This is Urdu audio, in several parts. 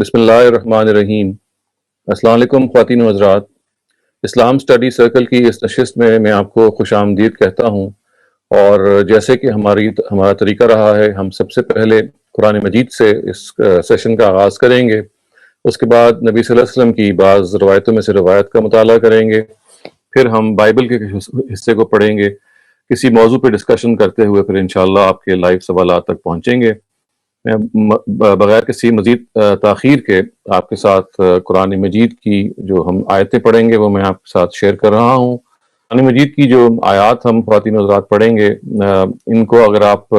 بسم اللہ الرحمن الرحیم۔ السلام علیکم خواتین و حضرات، اسلام اسٹڈی سرکل کی اس نشست میں آپ کو خوش آمدید کہتا ہوں۔ اور جیسے کہ ہمارا طریقہ رہا ہے، ہم سب سے پہلے قرآن مجید سے اس سیشن کا آغاز کریں گے، اس کے بعد نبی صلی اللہ علیہ وسلم کی بعض روایتوں میں سے روایت کا مطالعہ کریں گے، پھر ہم بائبل کے حصے کو پڑھیں گے، کسی موضوع پہ ڈسکشن کرتے ہوئے پھر انشاءاللہ آپ کے لائیو سوالات تک پہنچیں گے۔ میں بغیر کسی مزید تاخیر کے آپ کے ساتھ قرآن مجید کی جو ہم آیتیں پڑھیں گے وہ میں آپ کے ساتھ شیئر کر رہا ہوں۔ قرآن مجید کی جو آیات ہم خواتین حضرات پڑھیں گے، ان کو اگر آپ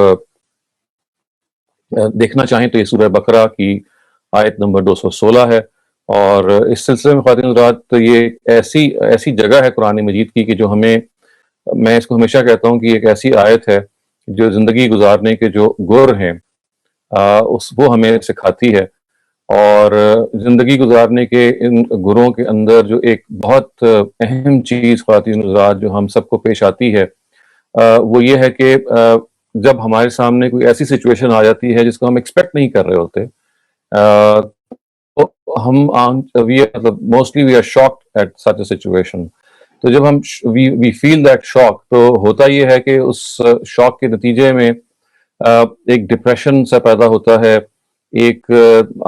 دیکھنا چاہیں تو یہ سورہ بقرہ کی آیت نمبر 216 ہے، اور اس سلسلے میں خواتین حضرات تو یہ ایسی جگہ ہے قرآن مجید کی کہ جو میں اس کو ہمیشہ کہتا ہوں کہ ایک ایسی آیت ہے جو زندگی گزارنے کے جو گر ہیں وہ ہمیں سکھاتی ہے، اور زندگی گزارنے کے ان گروں کے اندر جو ایک بہت اہم چیز خواتین حضرات جو ہم سب کو پیش آتی ہے وہ یہ ہے کہ جب ہمارے سامنے کوئی ایسی سچویشن آ جاتی ہے جس کو ہم ایکسپیکٹ نہیں کر رہے ہوتے، تو ہم مطلب mostly we are shocked at such a situation. تو جب ہم وی فیل دیٹ شاک، تو ہوتا یہ ہے کہ اس شاک کے نتیجے میں ایک ڈپریشن سا پیدا ہوتا ہے، ایک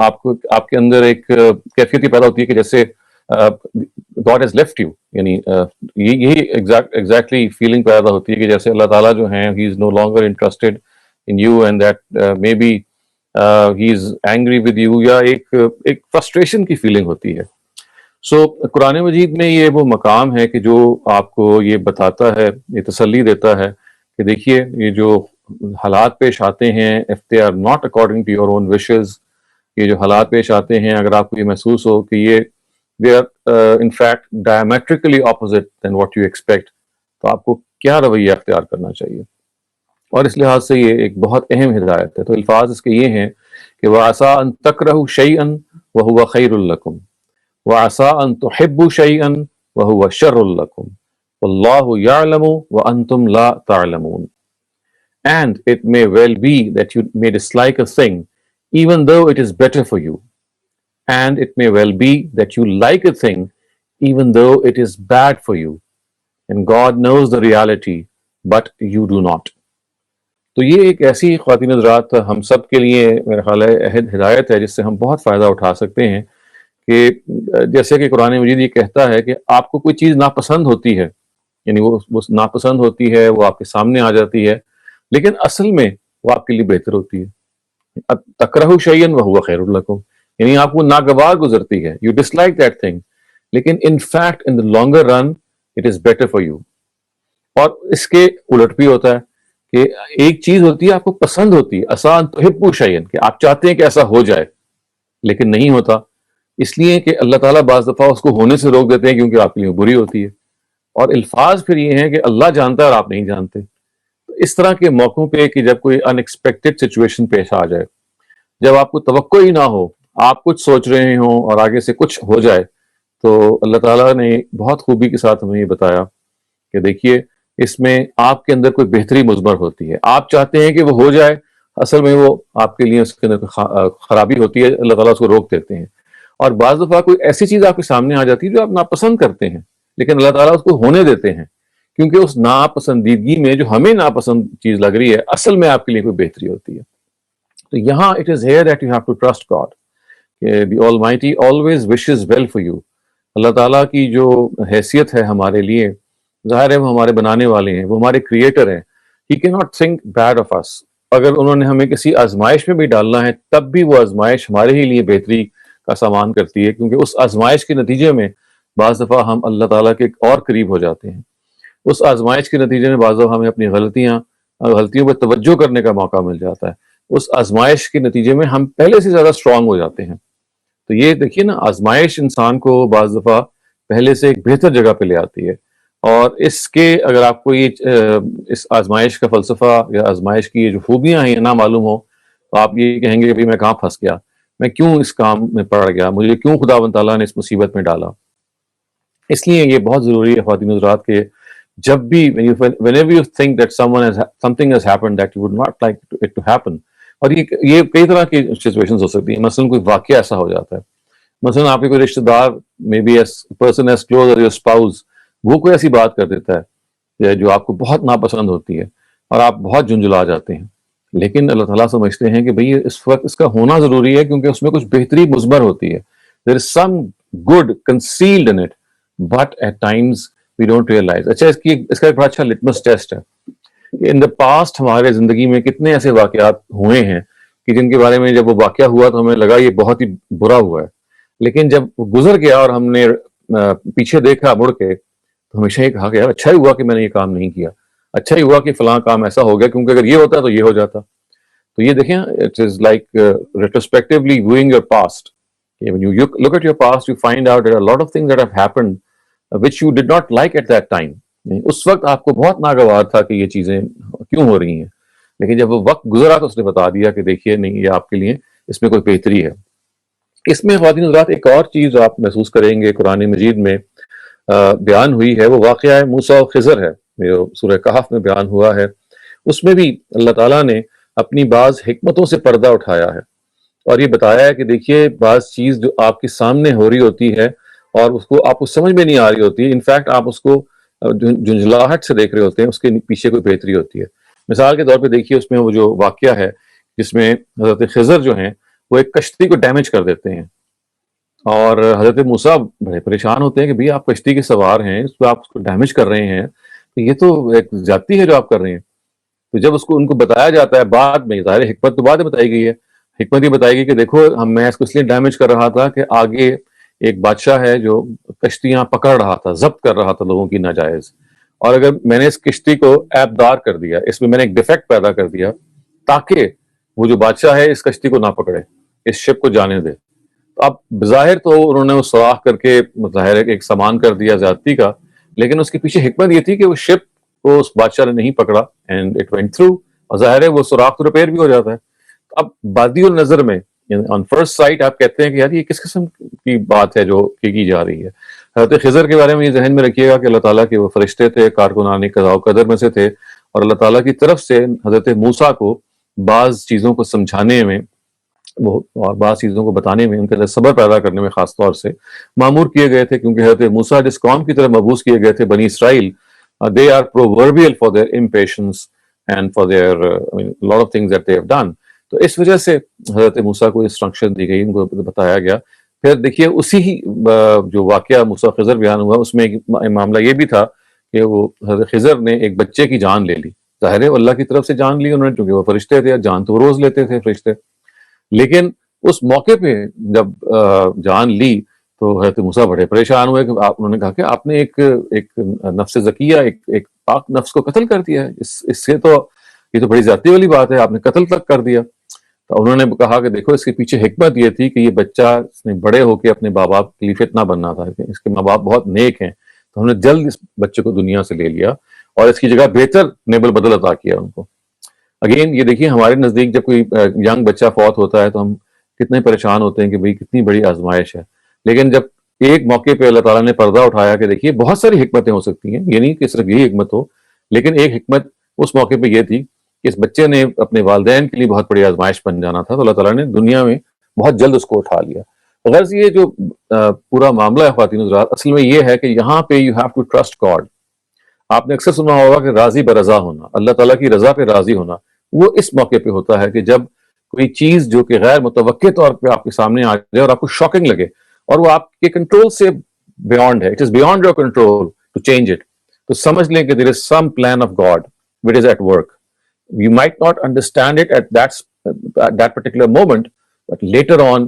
آپ کے اندر ایک کیفیت یہ پیدا ہوتی ہے کہ جیسے گاڈ ہیز لیفٹ یو، یعنی یہی ایگزیکٹلی فیلنگ پیدا ہوتی ہے کہ جیسے اللہ تعالیٰ جو ہیں he is no longer interested in you, and that may be he is angry with you, یا ایک فرسٹریشن کی فیلنگ ہوتی ہے۔ سو قرآن مجید میں یہ وہ مقام ہے کہ جو آپ کو یہ بتاتا ہے، یہ تسلی دیتا ہے کہ دیکھیے یہ جو حالات پیش آتے ہیں if they are not according to your own wishes، یہ جو حالات پیش آتے ہیں اگر آپ کو یہ محسوس ہو کہ یہ they are in fact diametrically opposite than what you expect، تو آپ کو کیا رویہ اختیار کرنا چاہیے۔ اور اس لحاظ سے یہ ایک بہت اہم ہدایت ہے۔ تو الفاظ اس کے یہ ہیں کہ وَعَسَىٰ أَن تَكْرَهُوا شَيْئًا وَهُوَ خَيْرٌ لَكُمْ وَعَسَىٰ أَن تُحِبُّوا شَيْئًا وَهُوَ شَرٌّ لَكُمْ وَاللَّهُ يَعْلَمُ وَأَنْتُمْ لَا تَعْلَمُونَ۔ And it may well be that you may dislike a thing even though it is better for you. And it may well be that you like a thing even though it is bad for you. And God knows the reality, but you do not. تو یہ ایک ایسی خواتین حضرات ہم سب کے لیے میرا خیال ہے ہدایت ہے جس سے ہم بہت فائدہ اٹھا سکتے ہیں، کہ جیسے کہ قرآن مجید یہ کہتا ہے کہ آپ کو کوئی چیز ناپسند ہوتی ہے، یعنی وہ ناپسند ہوتی ہے، وہ آپ کے سامنے آ جاتی ہے، لیکن اصل میں وہ آپ کے لیے بہتر ہوتی ہے۔ تکرہوا شیئا وہو خیر لکم، یعنی آپ کو ناگوار گزرتی ہے، you dislike that thing, لیکن in fact in the longer run it is better for you. اور اس کے الٹ بھی ہوتا ہے کہ ایک چیز ہوتی ہے آپ کو پسند ہوتی ہے، عسیٰ ان تحبوا شیئا، کہ آپ چاہتے ہیں کہ ایسا ہو جائے لیکن نہیں ہوتا، اس لیے کہ اللہ تعالیٰ بعض دفعہ اس کو ہونے سے روک دیتے ہیں کیونکہ آپ کے لیے بری ہوتی ہے۔ اور الفاظ پھر یہ ہیں کہ اللہ جانتا ہے اور آپ نہیں جانتے۔ اس طرح کے موقعوں پہ کہ جب کوئی ان ایکسپیکٹڈ سچویشن پیش آ جائے، جب آپ کو توقع ہی نہ ہو، آپ کچھ سوچ رہے ہوں اور آگے سے کچھ ہو جائے، تو اللہ تعالیٰ نے بہت خوبی کے ساتھ ہمیں یہ بتایا کہ دیکھیے اس میں آپ کے اندر کوئی بہتری مضمر ہوتی ہے، آپ چاہتے ہیں کہ وہ ہو جائے، اصل میں وہ آپ کے لیے اس کے اندر خرابی ہوتی ہے، اللہ تعالیٰ اس کو روک دیتے ہیں۔ اور بعض دفعہ کوئی ایسی چیز آپ کے سامنے آ جاتی ہے جو آپ ناپسند کرتے ہیں، لیکن اللہ تعالیٰ اس کو ہونے دیتے ہیں، کیونکہ اس ناپسندیدگی میں جو ہمیں ناپسند چیز لگ رہی ہے اصل میں آپ کے لیے کوئی بہتری ہوتی ہے۔ تو یہاں it is here that you have to trust God، کہ the Almighty always wishes well for you۔ اللہ تعالیٰ کی جو حیثیت ہے ہمارے لیے، ظاہر ہے وہ ہمارے بنانے والے ہیں، وہ ہمارے کریٹر ہیں، He cannot think bad of us۔ اگر انہوں نے ہمیں کسی آزمائش میں بھی ڈالنا ہے تب بھی وہ آزمائش ہمارے ہی لیے بہتری کا سامان کرتی ہے، کیونکہ اس آزمائش کے نتیجے میں بعض دفعہ ہم اللہ تعالیٰ کے اور قریب ہو جاتے ہیں۔ اس آزمائش کے نتیجے میں بعض دفعہ ہمیں اپنی غلطیوں پہ توجہ کرنے کا موقع مل جاتا ہے، اس آزمائش کے نتیجے میں ہم پہلے سے زیادہ اسٹرانگ ہو جاتے ہیں۔ تو یہ دیکھیے نا، آزمائش انسان کو بعض دفعہ پہلے سے ایک بہتر جگہ پہ لے آتی ہے، اور اس کے اگر آپ کو یہ اس آزمائش کا فلسفہ یا آزمائش کی یہ جو خوبیاں ہیں نہ معلوم ہو، تو آپ یہ کہیں گے کہ میں کہاں پھنس گیا، میں کیوں اس کام میں پڑ گیا، مجھے کیوں خداوند تعالیٰ نے اس مصیبت میں ڈالا۔ اس لیے یہ بہت ضروری ہے خواتین حضرات کہ جب بھی whenever you think that something has happened that you would not like it to happen، اور یہ کئی طرح کی سچویشنز ہو سکتی ہیں. مثلاً کوئی واقعہ ایسا ہو جاتا ہے, مثلاً آپ کے کوئی رشتہ دار, maybe person as close as your spouse, وہ کوئی ایسی بات کر دیتا ہے جو آپ کو بہت ناپسند ہوتی ہے اور آپ بہت جھنجھلا جاتے ہیں. لیکن اللہ تعالیٰ سمجھتے ہیں کہ بھئی اس وقت اس کا ہونا ضروری ہے کیونکہ اس میں کچھ بہتری مثمر ہوتی ہے. There is some good concealed in it, but at times we don't realize. اچھا, اس کا ایک بڑا اچھا لٹمس ٹیسٹ ہے کہ ان دا پاسٹ ہمارے زندگی میں کتنے ایسے واقعات ہوئے ہیں کہ جن کے بارے میں جب وہ واقعہ ہوا تو ہمیں لگا یہ بہت ہی برا ہوا ہے, لیکن جب وہ گزر گیا اور ہم نے پیچھے دیکھا مڑ کے تو ہمیشہ یہ کہا کہ یار اچھا ہی ہوا کہ میں نے یہ کام نہیں کیا, اچھا ہی ہوا کہ فلاں کام ایسا ہو گیا, کیونکہ اگر یہ ہوتا تو یہ ہو جاتا. تو یہ دیکھیں, it is like retrospectively viewing your past. When you look at your past, you find out there are a lot of things that have happened which you did not like at that time. اس وقت آپ کو بہت ناگوار تھا کہ یہ چیزیں کیوں ہو رہی ہیں, لیکن جب وہ وقت گزرا تو اس نے بتا دیا کہ دیکھیے نہیں, یہ آپ کے لیے اس میں کوئی بہتری ہے. اس میں خواتین حضرات ایک اور چیز آپ محسوس کریں گے قرآن مجید میں بیان ہوئی ہے, وہ واقعہ موسیٰ و خضر ہے جو سورہ کہف میں بیان ہوا ہے. اس میں بھی اللہ تعالیٰ نے اپنی بعض حکمتوں سے پردہ اٹھایا ہے اور یہ بتایا ہے کہ دیکھیے بعض چیز جو آپ کے سامنے ہو رہی ہوتی ہے اور اس کو آپ کو سمجھ میں نہیں آ رہی ہوتی ہے, انفیکٹ آپ اس کو جھنجھلاہٹ سے دیکھ رہے ہوتے ہیں, اس کے پیچھے کوئی بہتری ہوتی ہے. مثال کے طور پہ دیکھیے اس میں وہ جو واقعہ ہے جس میں حضرت خضر جو ہیں وہ ایک کشتی کو ڈیمیج کر دیتے ہیں اور حضرت موسیٰ بڑے پریشان ہوتے ہیں کہ بھئی آپ کشتی کے سوار ہیں, اس پہ آپ اس کو ڈیمیج کر رہے ہیں, تو یہ تو ایک زیادتی ہے جو آپ کر رہے ہیں. تو جب اس کو ان کو بتایا جاتا ہے بعد میں, ظاہر حکمت تو بعد میں بتائی گئی ہے, حکمت یہ بتائی گئی کہ دیکھو میں اس کو اس لیے ڈیمیج کر رہا تھا کہ آگے ایک بادشاہ ہے جو کشتیاں پکڑ رہا تھا, ضبط کر رہا تھا لوگوں کی ناجائز, اور اگر میں نے اس کشتی کو ایب دار کر دیا, اس میں نے ایک ڈیفیکٹ پیدا کر دیا تاکہ وہ جو بادشاہ ہے اس کشتی کو نہ پکڑے, اس شپ کو جانے دے. تو اب بظاہر تو انہوں نے وہ سوراخ کر کے ظاہر ایک سامان کر دیا زیادتی کا, لیکن اس کے پیچھے حکمت یہ تھی کہ وہ شپ کو اس بادشاہ نے نہیں پکڑا اینڈ اٹ وینٹ تھرو, اور ظاہر ہے وہ سوراخ تو ریپیئر بھی ہو جاتا ہے. اب بادی النظر میں آن فرسٹ سائٹ آپ کہتے ہیں کہ یار یہ کس قسم کی بات ہے جو کی جا رہی ہے. حضرت خضر کے بارے میں یہ ذہن میں رکھیے گا کہ اللہ تعالیٰ کے وہ فرشتے تھے, کارکنان قضاء و قدر میں سے تھے, اور اللہ تعالیٰ کی طرف سے حضرت موسیٰ کو بعض چیزوں کو سمجھانے میں اور بعض چیزوں کو بتانے میں, ان کے صبر پیدا کرنے میں خاص طور سے مامور کیے گئے تھے, کیونکہ حضرت موسیٰ جس قوم کی طرف مبعوث کیے گئے تھے بنی اسرائیل, they are proverbial for their impatience and for their lot of things that they have done. تو اس وجہ سے حضرت موسیٰ کو انسٹرکشن دی گئی, ان کو بتایا گیا. پھر دیکھیے اسی ہی جو واقعہ موسیٰ خضر بیان ہوا اس میں ایک معاملہ یہ بھی تھا کہ وہ حضرت خضر نے ایک بچے کی جان لے لی. ظاہر ہے اللہ کی طرف سے جان لی انہوں نے, کیونکہ وہ فرشتے تھے, جان تو روز لیتے تھے فرشتے, لیکن اس موقع پہ جب جان لی تو حضرت موسیٰ بڑے پریشان ہوئے کہ انہوں نے کہا کہ آپ نے ایک نفس زکیہ, ایک پاک نفس کو قتل کر دیا ہے, اس سے تو یہ تو بڑی زیادتی والی بات ہے, آپ نے قتل تک کر دیا. تو انہوں نے کہا کہ دیکھو اس کے پیچھے حکمت یہ تھی کہ یہ بچہ اس نے بڑے ہو کے اپنے ماں باپ کے لیے فتنہ بننا تھا, اس کے ماں باپ بہت نیک ہیں, تو ہم نے جلد اس بچے کو دنیا سے لے لیا اور اس کی جگہ بہتر نیبل بدل عطا کیا ان کو. اگین یہ دیکھیے ہمارے نزدیک جب کوئی ینگ بچہ فوت ہوتا ہے تو ہم کتنے پریشان ہوتے ہیں کہ بھئی کتنی بڑی آزمائش ہے, لیکن جب ایک موقع پہ اللہ تعالیٰ نے پردہ اٹھایا کہ دیکھیے بہت ساری حکمتیں ہو سکتی ہیں, یہ نہیں کہ صرف یہی حکمت ہو, لیکن ایک حکمت اس موقع پہ یہ تھی کہ اس بچے نے اپنے والدین کے لیے بہت بڑی آزمائش بن جانا تھا, تو اللہ تعالیٰ نے دنیا میں بہت جلد اس کو اٹھا لیا. غرض یہ جو پورا معاملہ ہے خواتین حضرات, اصل میں یہ ہے کہ یہاں پہ you have to trust God. آپ نے اکثر سنا ہوگا کہ راضی برضا ہونا, اللہ تعالیٰ کی رضا پہ راضی ہونا, وہ اس موقع پہ ہوتا ہے کہ جب کوئی چیز جو کہ غیر متوقع طور پہ آپ کے سامنے آ جائے اور آپ کو شاکنگ لگے اور وہ آپ کے کنٹرول سے بیونڈ ہے, it is beyond your control to change it, تو سمجھ لیں کہ there is some plan of God which is at work. You might not understand it at that particular moment, but later on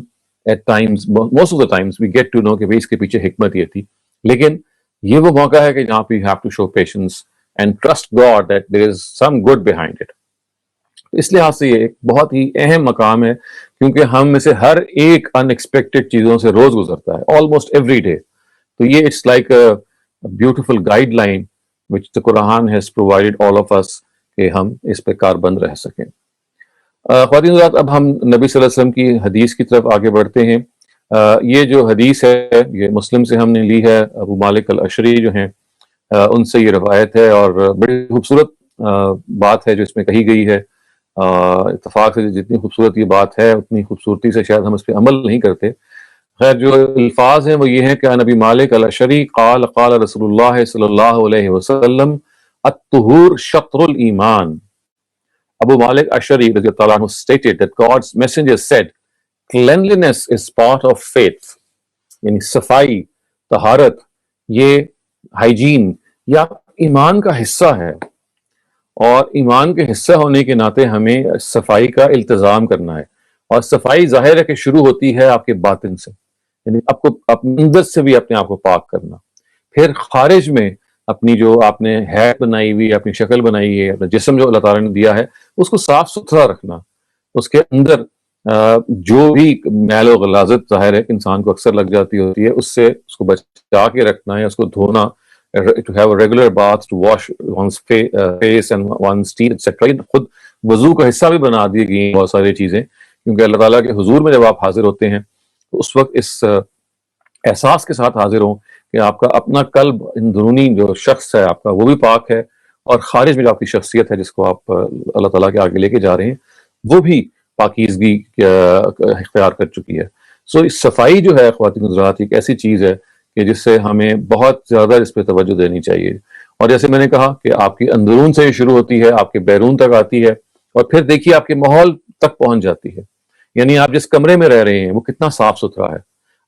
at times, most of the times we get to know کہ بھئی اس کے پیچھے حکمت یہ تھی. لیکن یہ وہ موقع ہے کہ جہاں پہ you have to show patience and trust God that there is some good behind it. اس لحاظ سے یہ ایک بہت ہی اہم مقام ہے, کیونکہ ہم میں سے ہر ایک ان ایکسپیکٹڈ چیزوں سے روز گزرتا ہے, almost every day. تو یہ it's like a beautiful guideline which the Quran has provided all of us کہ ہم اس پہ کاربند رہ سکیں. خواتین حضرات, اب ہم نبی صلی اللہ علیہ وسلم کی حدیث کی طرف آگے بڑھتے ہیں. یہ جو حدیث ہے یہ مسلم سے ہم نے لی ہے, ابو مالک الاشری جو ہیں ان سے یہ روایت ہے, اور بڑی خوبصورت بات ہے جو اس میں کہی گئی ہے. اتفاق سے جتنی خوبصورت یہ بات ہے اتنی خوبصورتی سے شاید ہم اس پہ عمل نہیں کرتے. خیر جو الفاظ ہیں وہ یہ ہیں کہ عن ابی مالک الاشعری قال قال رسول اللہ صلی اللہ علیہ وسلم الطہور شطر الایمان. Abu Malik Ashari radiallahu anhu stated that God's messenger said, cleanliness is part of faith. یعنی صفائی، طہارت، یہ ہائیجین یا ایمان کا حصہ ہے، اور ایمان کے حصہ ہونے کے ناطے ہمیں صفائی کا التزام کرنا ہے. اور صفائی ظاہر ہے کہ شروع ہوتی ہے آپ کے باطن سے، یعنی آپ کو اپنے اندر سے بھی اپنے آپ کو پاک کرنا، پھر خارج میں اپنی جو آپ نے ہیئت بنائی ہوئی، اپنی شکل بنائی ہے، اپنا جسم جو اللہ تعالیٰ نے دیا ہے اس کو صاف ستھرا رکھنا. اس کے اندر جو بھی میل و غلاظت ظاہر ہے کہ انسان کو اکثر لگ جاتی ہوتی ہے، اس سے اس کو بچا کے رکھنا ہے، اس کو دھونا، to have a regular bath, to wash one's face and one's teeth etc. خود وضو کا حصہ بھی بنا دی گئی ہیں بہت ساری چیزیں، کیونکہ اللہ تعالیٰ کے حضور میں جب آپ حاضر ہوتے ہیں تو اس وقت اس احساس کے ساتھ حاضر ہوں کہ آپ کا اپنا قلب اندرونی جو شخص ہے آپ کا وہ بھی پاک ہے، اور خارج میں جو آپ کی شخصیت ہے جس کو آپ اللہ تعالیٰ کے آگے لے کے جا رہے ہیں وہ بھی پاکیزگی اختیار کر چکی ہے. سو اس صفائی جو ہے خواتین حضرات ایک ایسی چیز ہے کہ جس سے ہمیں بہت زیادہ اس پہ توجہ دینی چاہیے. اور جیسے میں نے کہا کہ آپ کی اندرون سے شروع ہوتی ہے، آپ کے بیرون تک آتی ہے، اور پھر دیکھیے آپ کے ماحول تک پہنچ جاتی ہے. یعنی آپ جس کمرے میں رہ رہے ہیں وہ کتنا صاف ستھرا ہے،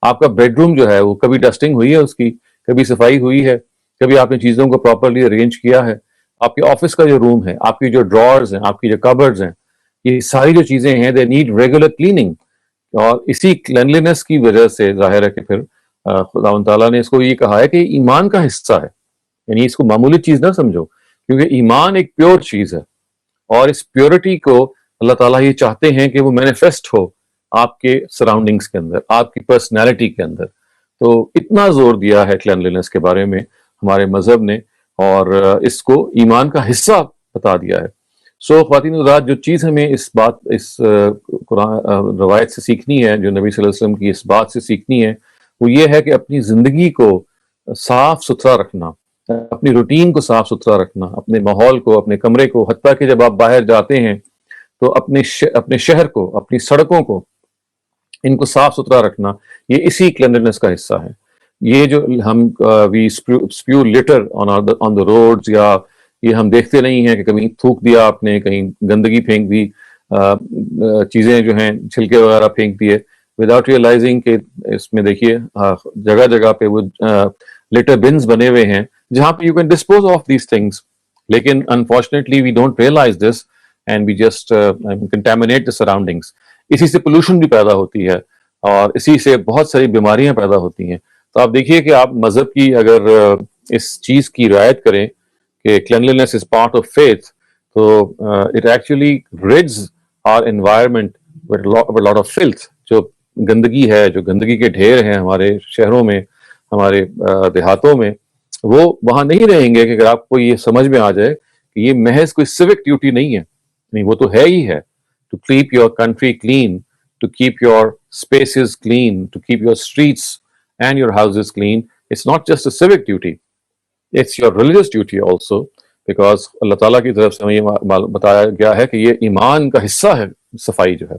آپ کا بیڈ روم جو ہے وہ کبھی ڈسٹنگ ہوئی ہے، اس کی کبھی صفائی ہوئی ہے، کبھی آپ نے چیزوں کو پراپرلی ارینج کیا ہے. آپ کے آفس کا جو روم ہے، آپ کی جو ڈرارز ہیں، آپ کی جو کبرڈز ہیں، یہ ساری جو چیزیں ہیں دے نیڈ ریگولر کلیننگ. اور اسی کلینلینس کی وجہ سے ظاہر ہے کہ پھر خداوند تعالیٰ نے اس کو یہ کہا ہے کہ ایمان کا حصہ ہے. یعنی اس کو معمولی چیز نہ سمجھو، کیونکہ ایمان ایک پیور چیز ہے، اور اس پیورٹی کو اللہ تعالیٰ یہ چاہتے ہیں کہ وہ مینیفیسٹ ہو آپ کے سراؤنڈنگز کے اندر، آپ کی پرسنالٹی کے اندر. تو اتنا زور دیا ہے کلینلینس کے بارے میں ہمارے مذہب نے، اور اس کو ایمان کا حصہ بتا دیا ہے. سو خواتین حضرات جو چیز ہمیں اس قرآن روایت سے سیکھنی ہے، جو نبی صلی اللہ علیہ وسلم کی اس بات سے سیکھنی ہے، وہ یہ ہے کہ اپنی زندگی کو صاف ستھرا رکھنا، اپنی روٹین کو صاف ستھرا رکھنا، اپنے ماحول کو، اپنے کمرے کو، حتیٰ کہ جب آپ باہر جاتے ہیں تو اپنے شہر کو، اپنی سڑکوں کو، ان کو صاف ستھرا رکھنا، یہ اسی کلینلینس کا حصہ ہے. یہ جو ہم وی اسپیو لٹر آن دا روڈز، یا یہ ہم دیکھتے نہیں ہیں کہ کہیں تھوک دیا آپ نے، کہیں گندگی پھینک دی، چیزیں جو ہیں چھلکے وغیرہ پھینک دیے وداؤٹ ریئلائزنگ کہ اس میں دیکھیے جگہ جگہ پہ وہ لٹر بنز بنے ہوئے ہیں جہاں پہ you can dispose of these things. لیکن unfortunately we don't realise this and we just contaminate the surroundings. اسی سے پولوشن بھی پیدا ہوتی ہے، اور اسی سے بہت ساری بیماریاں پیدا ہوتی ہیں. تو آپ دیکھیے کہ آپ مذہب کی اگر اس چیز کی رعایت کریں کہ cleanliness is part of faith, تو it actually rids our environment with a lot of filth. جو گندگی ہے، جو گندگی کے ڈھیر ہیں ہمارے شہروں میں، ہمارے دیہاتوں میں، وہ وہاں نہیں رہیں گے کہ اگر آپ کو یہ سمجھ میں آ جائے کہ یہ محض کوئی سیوک ڈیوٹی نہیں ہے. نہیں، وہ تو ہے ہی ہے. to keep your country clean, to keep your spaces clean, to keep your streets and your houses clean. It's not just a civic duty, it's your religious duty also, because اللہ تعالیٰ کی طرف سے ہمیں یہ بتایا گیا ہے کہ یہ ایمان کا حصہ ہے صفائی جو ہے.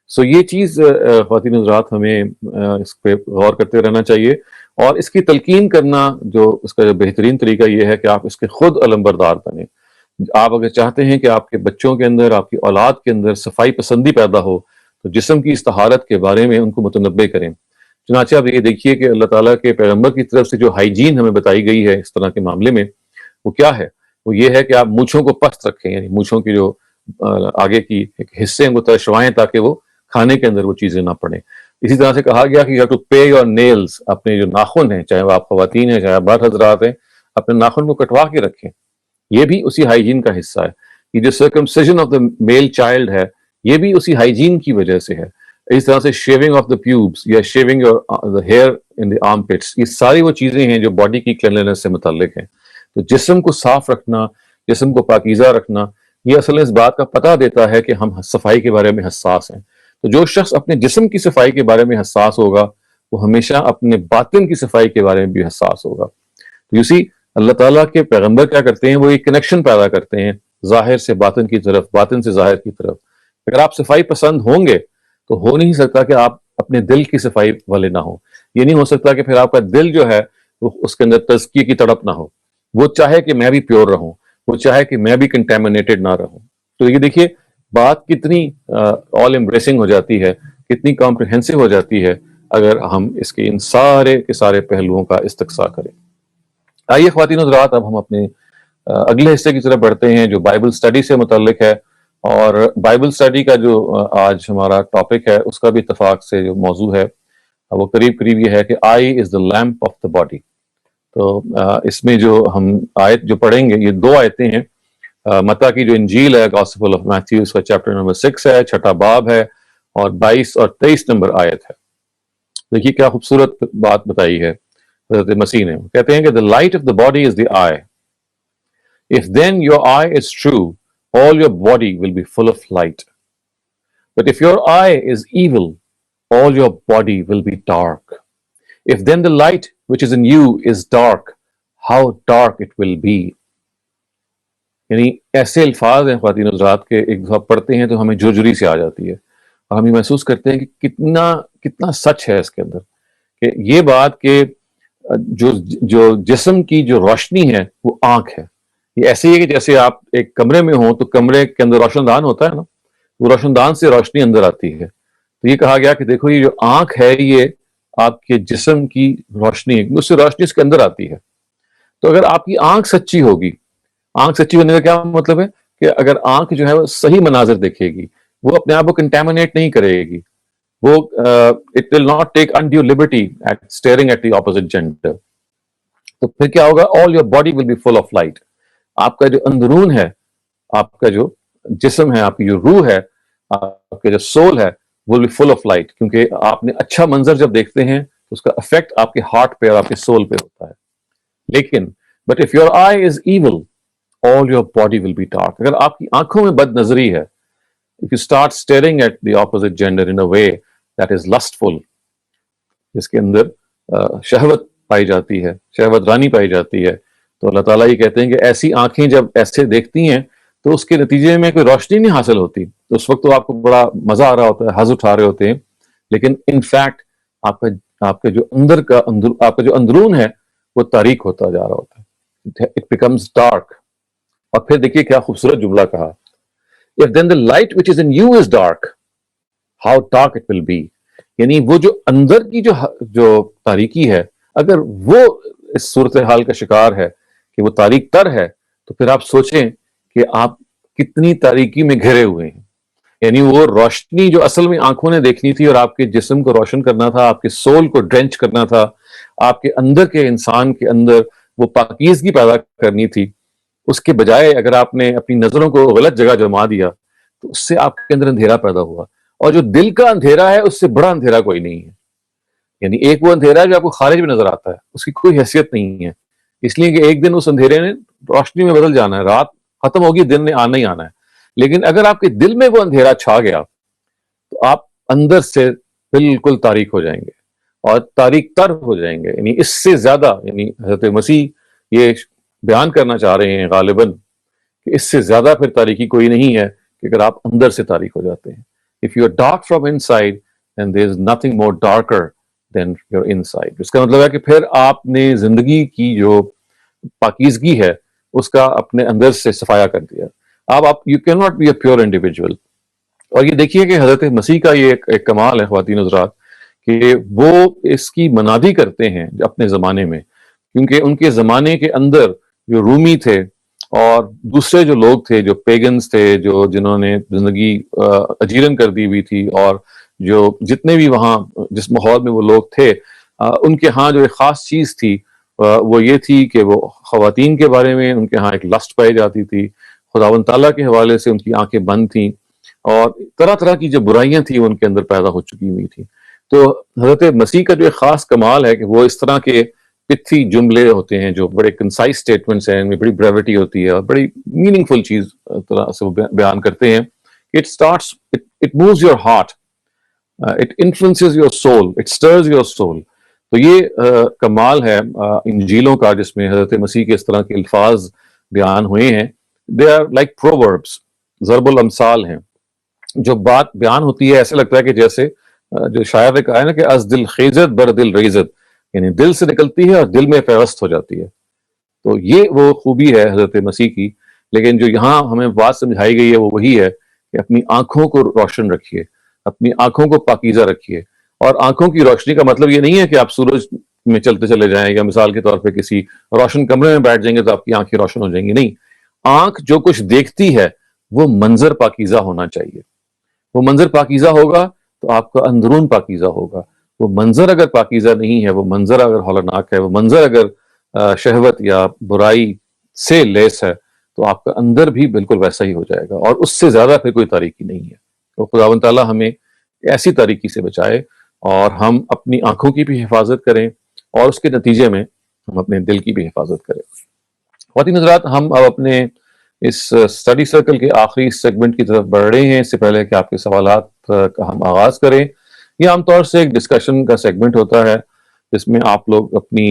سو یہ چیز خواتین حضرات ہمیں اس پہ غور کرتے رہنا چاہیے، اور اس کی تلقین کرنا جو اس کا جو بہترین طریقہ یہ ہے کہ آپ اس کے خود علمبردار بنیں. آپ اگر چاہتے ہیں کہ آپ کے بچوں کے اندر، آپ کی اولاد کے اندر صفائی پسندی پیدا ہو، تو جسم کی اس طہارت کے بارے میں ان کو متنبع کریں. چنانچہ آپ یہ دیکھیے کہ اللہ تعالیٰ کے پیغمبر کی طرف سے جو ہائیجین ہمیں بتائی گئی ہے اس طرح کے معاملے میں، وہ کیا ہے؟ وہ یہ ہے کہ آپ مونچھوں کو پست رکھیں، یعنی مونچھوں کی جو آگے کی ایک حصے ہیں وہ ترشوائیں تاکہ وہ کھانے کے اندر وہ چیزیں نہ پڑیں. اسی طرح سے کہا گیا کہ you have to pay your nails, اپنے جو ناخن ہیں، چاہے وہ آپ خواتین ہیں چاہے بر حضرات ہیں، اپنے ناخن کو کٹوا کے رکھیں. یہ بھی اسی ہائیجین کا حصہ ہے. یہ جو سرکمسیجن آف دا میل چائلڈ ہے، یہ بھی اسی ہائیجین کی وجہ سے ہے. اس طرح سے شیونگ آف دا پیوبس یا شیونگ ہیئر ان دی آرم پٹس، یہ ساری وہ چیزیں ہیں جو باڈی کی کلینلینس سے متعلق ہیں. تو جسم کو صاف رکھنا، جسم کو پاکیزہ رکھنا، یہ اصل اس بات کا پتہ دیتا ہے کہ ہم صفائی کے بارے میں حساس ہیں. تو جو شخص اپنے جسم کی صفائی کے بارے میں حساس ہوگا وہ ہمیشہ اپنے باطن کی صفائی کے بارے میں بھی حساس ہوگا. تو اسی اللہ تعالیٰ کے پیغمبر کیا کرتے ہیں، وہ ایک کنیکشن پیدا کرتے ہیں ظاہر سے باطن کی طرف، باطن سے ظاہر کی طرف. اگر آپ صفائی پسند ہوں گے تو ہو نہیں سکتا کہ آپ اپنے دل کی صفائی والے نہ ہوں. یہ نہیں ہو سکتا کہ پھر آپ کا دل جو ہے اس کے اندر تزکیے کی تڑپ نہ ہو. وہ چاہے کہ میں بھی پیور رہوں، وہ چاہے کہ میں بھی کنٹامنیٹڈ نہ رہوں. تو یہ دیکھیے بات کتنی آل امبریسنگ ہو جاتی ہے، کتنی کمپریہنسو ہو جاتی ہے اگر ہم اس کے ان سارے کے سارے پہلوؤں کا استقصاء کریں. آئیے خواتین حضرات، اب ہم اپنے اگلے حصے کی طرف بڑھتے ہیں جو بائبل سٹڈی سے متعلق ہے. اور بائبل سٹڈی کا جو آج ہمارا ٹاپک ہے اس کا بھی اتفاق سے جو موضوع ہے وہ قریب قریب یہ ہے کہ آئی از دا لیمپ آف دا باڈی. تو اس میں جو ہم آیت جو پڑھیں گے یہ دو آیتیں ہیں. متی کی جو انجیل ہے گاسپل آف میتھیو، اس کا چیپٹر نمبر 6 ہے، 6 باب ہے، اور 22 اور 23 نمبر آیت ہے. دیکھیے کیا خوبصورت بات بتائی ہے حضرت مسیح نے. کہتے ہیں کہ the light of the body is the eye. If then your eye is true, all your body will be full of light. But if your eye is evil, all your body will be dark. If then the light which is in you is dark, how dark it will be. یعنی ایسے الفاظ ہیں خواتین حضرات کے ایک دفعہ پڑھتے ہیں تو ہمیں جرجری سے آ جاتی ہے اور ہم یہ محسوس کرتے ہیں کہ کتنا سچ ہے اس کے اندر. کہ یہ بات کہ جو جسم کی جو روشنی ہے وہ آنکھ ہے. یہ ایسے ہی ہے کہ جیسے آپ ایک کمرے میں ہوں تو کمرے کے اندر روشن دان ہوتا ہے نا، وہ روشن دان سے روشنی اندر آتی ہے. تو یہ کہا گیا کہ دیکھو یہ جو آنکھ ہے یہ آپ کے جسم کی روشنی ہے، اس سے روشنی اس کے اندر آتی ہے. تو اگر آپ کی آنکھ سچی ہوگی، آنکھ سچی ہونے کا کیا مطلب ہے کہ اگر آنکھ جو ہے وہ صحیح مناظر دیکھے گی، وہ اپنے آپ کو کنٹامنیٹ نہیں کرے گی، وہ it will not take undue liberty at staring at the opposite gender. تو پھر کیا ہوگا؟ all your body will be full of light. آپ کا جو اندرون ہے، آپ کا جو جسم ہے، آپ کی جو روح ہے، آپ کا جو سول ہے، will be full of light. کیونکہ آپ نے اچھا منظر جب دیکھتے ہیں تو اس کا افیکٹ آپ کے ہارٹ پہ اور آپ کے سول پہ ہوتا ہے. لیکن but if your eye is evil, all your body will be dark. اگر آپ کی آنکھوں میں بد نظری ہے، if you start staring at the opposite gender in a way that is lustful, جس کے اندر شہوت پائی جاتی ہے، شہوت رانی پائی جاتی ہے، تو اللہ تعالیٰ یہ کہتے ہیں کہ ایسی آنکھیں جب ایسے دیکھتی ہیں تو اس کے نتیجے میں کوئی روشنی نہیں حاصل ہوتی. تو اس وقت تو آپ کو بڑا مزہ آ رہا ہوتا ہے، حظ اٹھا رہے ہوتے ہیں، لیکن ان فیکٹ آپ کا جو اندرون ہے وہ تاریک ہوتا جا رہا ہوتا ہے. It becomes dark. اور پھر دیکھیے کیا خوبصورت جملہ کہا، if then the light which is in you is dark, how dark it will be. یعنی وہ جو اندر کی جو تاریکی ہے، اگر وہ اس صورتحال کا شکار ہے کہ وہ تاریک تر ہے، تو پھر آپ سوچیں کہ آپ کتنی تاریکی میں گھرے ہوئے ہیں. یعنی وہ روشنی جو اصل میں آنکھوں نے دیکھنی تھی اور آپ کے جسم کو روشن کرنا تھا، آپ کے سول کو ڈرینچ کرنا تھا، آپ کے اندر کے انسان کے اندر وہ پاکیزگی پیدا کرنی تھی، اس کے بجائے اگر آپ نے اپنی نظروں کو غلط جگہ جما دیا تو اس سے آپ کے اندر اندھیرا پیدا ہوا. اور جو دل کا اندھیرا ہے اس سے بڑا اندھیرا کوئی نہیں ہے. یعنی ایک وہ اندھیرا ہے جو آپ کو خارج میں نظر آتا ہے، اس کی کوئی حیثیت نہیں ہے، اس لیے کہ ایک دن اس اندھیرے نے روشنی میں بدل جانا ہے، رات ختم ہوگی، دن نے آنا ہی آنا ہے. لیکن اگر آپ کے دل میں وہ اندھیرا چھا گیا تو آپ اندر سے بالکل تاریک ہو جائیں گے اور تاریک تر ہو جائیں گے. یعنی اس سے زیادہ، یعنی حضرت مسیح یہ بیان کرنا چاہ رہے ہیں غالباً کہ اس سے زیادہ پھر تاریکی کوئی نہیں ہے کہ اگر آپ اندر سے تاریک ہو جاتے ہیں. If you are dark from inside, then there is nothing more darker than your inside. اس کا مطلب ہے کہ پھر آپ نے زندگی کی جو پاکیزگی ہے اس کا اپنے اندر سے صفایا کر دیا. اب آپ you cannot be a pure individual. اور یہ دیکھیے کہ حضرت مسیح کا یہ ایک کمال ہے خواتین حضرات کہ وہ اس کی منادی کرتے ہیں اپنے زمانے میں، کیونکہ ان کے زمانے کے اندر جو رومی تھے اور دوسرے جو لوگ تھے، جو پیگنز تھے، جنہوں نے زندگی اجیرن کر دی ہوئی تھی، اور جو جتنے بھی وہاں جس ماحول میں وہ لوگ تھے، ان کے ہاں جو ایک خاص چیز تھی وہ یہ تھی کہ وہ خواتین کے بارے میں ان کے ہاں ایک لسٹ پائی جاتی تھی. خداوند تعالیٰ کے حوالے سے ان کی آنکھیں بند تھیں اور طرح طرح کی جو برائیاں تھیں ان کے اندر پیدا ہو چکی ہوئی تھیں. تو حضرت مسیح کا جو ایک خاص کمال ہے کہ وہ اس طرح کے پتھی جملے ہوتے ہیں جو بڑے کنسائز سٹیٹمنٹس ہیں، ان میں بڑی بریوٹی ہوتی ہے اور بڑی میننگ فل چیز طرح سے وہ بیان کرتے ہیں. it moves your heart, it influences your soul, it stirs your soul. تو یہ کمال ہے انجیلوں کا، جس میں حضرت مسیح کے اس طرح کے الفاظ بیان ہوئے ہیں دے آر لائک پرووربس، ضرب الامثال ہیں. جو بات بیان ہوتی ہے ایسے لگتا ہے کہ جیسے جو شاعر نے کہا ہے نا کہ از دل خیزت بر دل ریزت، یعنی دل سے نکلتی ہے اور دل میں پیوست ہو جاتی ہے. تو یہ وہ خوبی ہے حضرت مسیح کی. لیکن جو یہاں ہمیں بات سمجھائی گئی ہے وہ وہی ہے کہ اپنی آنکھوں کو روشن رکھیے، اپنی آنکھوں کو پاکیزہ رکھیے. اور آنکھوں کی روشنی کا مطلب یہ نہیں ہے کہ آپ سورج میں چلتے چلے جائیں یا مثال کے طور پہ کسی روشن کمرے میں بیٹھ جائیں گے تو آپ کی آنکھیں روشن ہو جائیں گی. نہیں، آنکھ جو کچھ دیکھتی ہے وہ منظر پاکیزہ ہونا چاہیے. وہ منظر پاکیزہ ہوگا تو آپ کا اندرون پاکیزہ ہوگا. وہ منظر اگر پاکیزہ نہیں ہے، وہ منظر اگر ہولناک ہے، وہ منظر اگر شہوت یا برائی سے لیس ہے، تو آپ کا اندر بھی بالکل ویسا ہی ہو جائے گا، اور اس سے زیادہ پھر کوئی تاریکی نہیں ہے. تو خداوند تعالیٰ ہمیں ایسی تاریکی سے بچائے اور ہم اپنی آنکھوں کی بھی حفاظت کریں اور اس کے نتیجے میں ہم اپنے دل کی بھی حفاظت کریں. خواتین حضرات، ہم اب اپنے اس اسٹڈی سرکل کے آخری سیگمنٹ کی طرف بڑھ رہے ہیں. اس سے پہلے کہ آپ کے سوالات کا ہم آغاز کریں، یہ عام طور سے ایک ڈسکشن کا سیگمنٹ ہوتا ہے جس میں آپ لوگ اپنے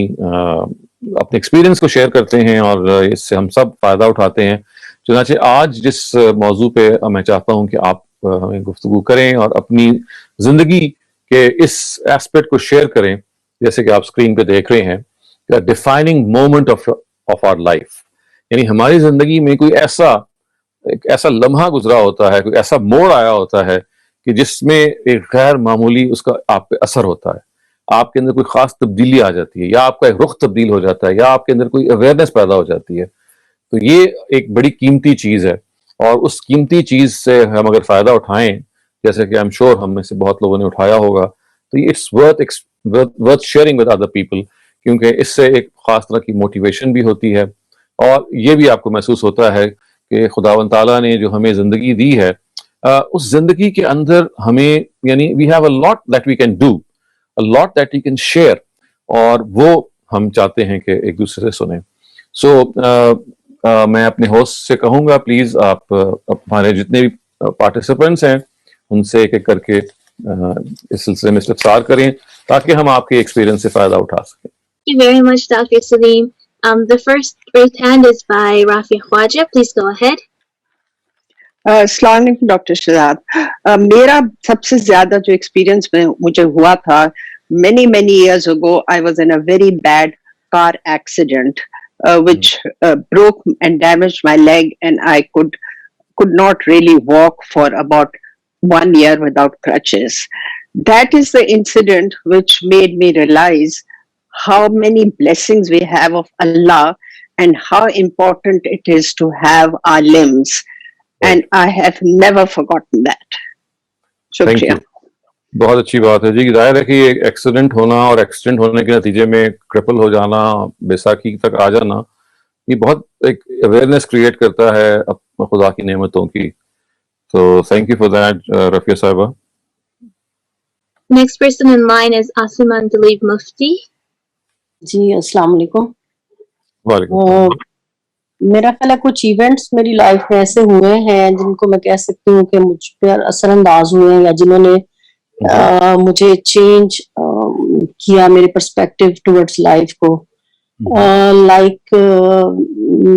ایکسپیرینس کو شیئر کرتے ہیں اور اس سے ہم سب فائدہ اٹھاتے ہیں. چنانچہ آج جس موضوع پہ میں چاہتا ہوں کہ آپ ہمیں گفتگو کریں اور اپنی زندگی کے اس ایسپیکٹ کو شیئر کریں، جیسے کہ آپ اسکرین پہ دیکھ رہے ہیں، defining moment of our life. یعنی ہماری زندگی میں کوئی ایک ایسا لمحہ گزرا ہوتا ہے، کوئی ایسا موڑ آیا ہوتا ہے کہ جس میں ایک غیر معمولی اس کا آپ پہ اثر ہوتا ہے. آپ کے اندر کوئی خاص تبدیلی آ جاتی ہے، یا آپ کا ایک رخ تبدیل ہو جاتا ہے، یا آپ کے اندر کوئی اویئرنیس پیدا ہو جاتی ہے. تو یہ ایک بڑی قیمتی چیز ہے، اور اس قیمتی چیز سے ہم اگر فائدہ اٹھائیں، جیسے کہ I'm sure ہم میں سے بہت لوگوں نے اٹھایا ہوگا، تو یہ it's worth sharing with other people, کیونکہ اس سے ایک خاص طرح کی موٹیویشن بھی ہوتی ہے، اور یہ بھی آپ کو محسوس ہوتا ہے کہ خداوند تعالیٰ نے جو ہمیں زندگی دی ہے، اس زندگی کے اندر ہمیں یعنی we have a lot that we can do, a lot that we can share, اور وہ ہم چاہتے ہیں کہ ایک دوسرے سے سنیں. سو میں اپنے ہوسٹ سے کہوں گا پلیز آپ ہمارے جتنے بھی پارٹیسپینٹس ہیں ان سے ایک ایک کر کے اس سلسلے میں استفسار کریں تاکہ ہم آپ کے ایکسپیرینس سے فائدہ اٹھا سکیں. Thank you very much, Dr. Salim. The first raised hand is by Rafi Khwaja. Please go ahead. السلام علیکم ڈاکٹر شہزاد. میرا سب سے زیادہ جو ایکسپیرئنس مجھے ہوا تھا many years ago, I was in a very bad car accident which broke and damaged my leg, and I could not really walk for about 1 year without crutches. That is the incident which made me realize how many blessings we have of Allah and how important it is to have our limbs. And I have never forgotten that. شکریہ. بہت اچھی بات ہے جی. ظاہر ہے کہ یہ ایکسیڈنٹ ہونا اور ایکسیڈنٹ ہونے کے نتیجے میں کرپل ہو جانا، بیساکھی تک آ جانا، یہ بہت ایک اویئرنیس کریٹ کرتا ہے خدا کی نعمتوں کی. تو thank you for that Rafia صاحبہ. Next person in line is Asiman Dalib Mufti. جی السلام علیکم. وعلیکم السلام. میرا خیال ہے کچھ ایونٹس میری لائف میں ایسے ہوئے ہیں جن کو میں کہہ سکتی ہوں کہ مجھ پر اثر انداز ہوئے ہیں، یا جنہوں نے مجھے چینج کیا میرے پرسپیکٹو ٹورڈز لائف کو. لائک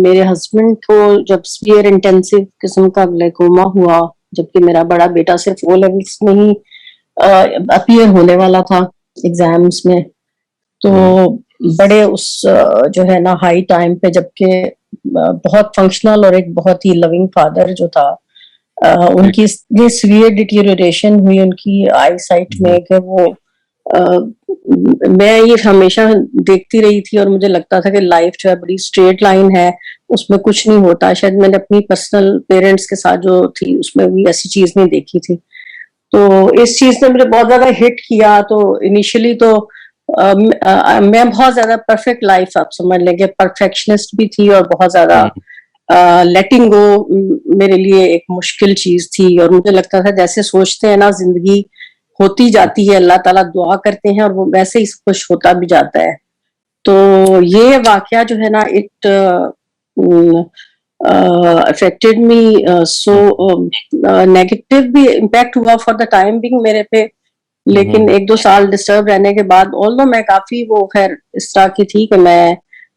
میرے ہسبینڈ کو جب سیویئر انٹینسو قسم کا گلائکوما ہوا، جبکہ میرا بڑا بیٹا صرف او لیولس میں ہی اپیئر ہونے والا تھا ایگزامس میں، تو بڑے اس جو ہے نا ہائی ٹائم پہ، جبکہ بہت فنکشنل اور ایک بہت ہی لونگ فادر جو تھا، ان کی یہ سیویئر ڈیٹیریوریشن ہوئی ان کی آئی سائٹ میں کہ وہ میں یہ ہمیشہ دیکھتی رہی تھی اور مجھے لگتا تھا کہ لائف جو ہے بڑی اسٹریٹ لائن ہے، اس میں کچھ نہیں ہوتا. شاید میں نے اپنی پرسنل پیرنٹس کے ساتھ جو تھی اس میں بھی ایسی چیز نہیں دیکھی تھی. تو اس چیز نے مجھے بہت زیادہ ہٹ کیا. تو انیشلی تو میں بہت زیادہ پرفیکٹ لائف آپ سمجھ لیں کہ پرفیکشنسٹ بھی تھی، اور بہت زیادہ لیٹنگ گو میرے لیے ایک مشکل چیز تھی. اور مجھے لگتا تھا جیسے سوچتے ہیں نا زندگی ہوتی جاتی ہے، اللہ تعالیٰ دعا کرتے ہیں اور وہ ویسے ہی خوش ہوتا بھی جاتا ہے. تو یہ واقعہ جو ہے نا it affected me so negative بھی امپیکٹ ہوا فار دا ٹائم بینگ میرے پہ. لیکن 1-2 سال ڈسٹرب رہنے کے بعد، آلدو میں کافی وہ خیر اس طرح کی تھی کہ میں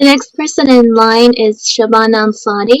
The next person in line is Shabana Ansari.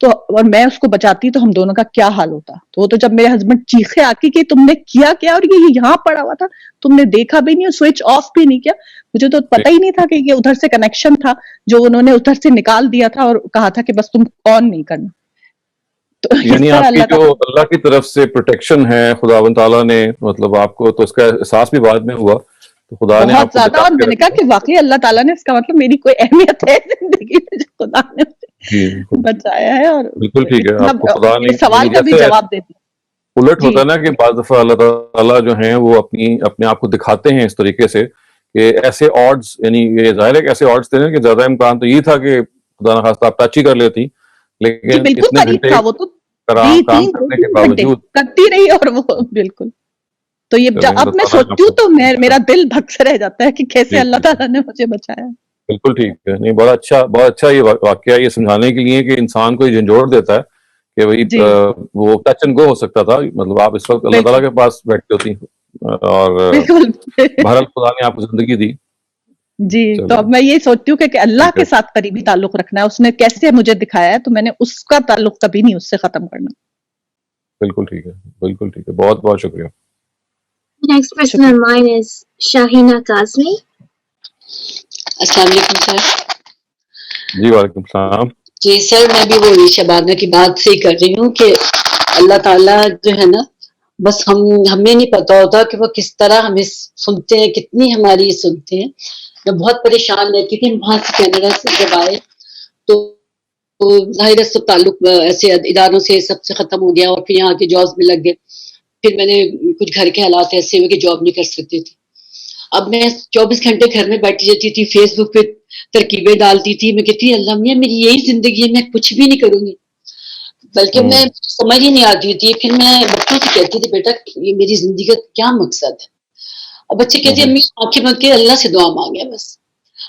تو اور میں اس کو بچاتی تو ہم دونوں کا کیا حال ہوتا. تو وہ تو جب میرے ہسبینڈ چیخے آتی کہ تم نے کیا کیا اور یہ یہاں پڑا ہوا تھا, تم نے دیکھا بھی نہیں اور سوئچ آف بھی نہیں کیا. مجھے تو پتہ ہی نہیں تھا کہ یہ ادھر سے کنیکشن تھا جو انہوں نے ادھر سے نکال دیا تھا اور کہا تھا کہ بس تم آن نہیں کرنا. تو یعنی آپ کی جو اللہ کی طرف سے پروٹیکشن ہے خداوند تعالیٰ نے, مطلب آپ کو تو اس کا احساس بھی بعد میں ہوا, تو خدا نے بہت زیادہ. اور میں نے کہا کہ واقعی اللہ تعالیٰ نے, اس کا مطلب میری کوئی اہمیت ہے زندگی میں جو خدا نے بچایا ہے. اور بالکل ٹھیک ہے, آپ کو خدا نے سوال کا بھی جواب دیتی. الٹ ہوتا ہے نا کہ بعض دفعہ اللہ تعالیٰ جو ہیں وہ اپنے آپ کو دکھاتے ہیں اس طریقے سے کہ ایسے آڈز, یعنی یہ ظاہر ہے کہ ایسے آڈز تھے کہ زیادہ امکان تو یہ تھا کہ خدا نخواستہ آپ ٹچ ہی کر لیتی, لیکن بالکل قریب تھا وہ تو کام کرنے کے باوجود کرتی رہی. اور وہ بالکل, تو یہ اب میں سوچتی ہوں تو میرا دل دھک سے رہ جاتا ہے کہ کیسے اللہ تعالیٰ نے مجھے بچایا. بالکل ٹھیک ہے. نہیں, بہت اچھا یہ واقعہ یہ سمجھانے کے لیے کہ انسان کو یہ جھنجھوڑ دیتا ہے کہ وہی وہ ٹچ اینڈ گو ہو سکتا تھا. مطلب آپ اس وقت اللہ تعالیٰ کے پاس بیٹھتی ہوتی اور بہرحال خدا نے آپ کو زندگی دی. جی, تو اب میں یہ سوچتی ہوں کہ اللہ کے ساتھ قریبی تعلق رکھنا ہے. اس نے کیسے مجھے دکھایا ہے تو میں نے اس کا تعلق کبھی نہیں اس سے ختم کرنا. بالکل ٹھیک ہے, بالکل ٹھیک ہے. بہت بہت شکریہ. Next person in line is Shahina Kazmi. السلام علیکم سر. جی وعلیکم السلام. جی سر, میں بھی وہ شبانہ کی بات سے ہی کر رہی ہوں کہ اللہ تعالیٰ جو ہے نا, بس ہمیں نہیں پتا ہوتا کہ وہ کس طرح ہمیں سنتے ہیں, کتنی ہماری سنتے ہیں. میں بہت پریشان رہتی تھی وہاں سے کینیڈا سے جب آئے تو ظاہر سب تعلق ایسے اداروں سے سب سے ختم ہو گیا, اور پھر یہاں کے جابس میں لگ گئے. پھر میں نے کچھ گھر کے حالات ایسے ہوئے کہ جاب نہیں کر سکتی تھی. اب میں 24 گھنٹے گھر میں بیٹھی رہتی تھی, فیس بک پہ ترکیبیں ڈالتی تھی. میں کہتی اللہ میاں میری یہی زندگی ہے, میں کچھ بھی نہیں کروں گی. بلکہ میں سمجھ ہی نہیں آتی تھی. پھر میں بچوں سے کہتی تھی بیٹا یہ میری زندگی کا کیا مقصد ہے. اور بچے کہتے ہیں امی آنکھیں بند کے اللہ سے دعا مانگے بس.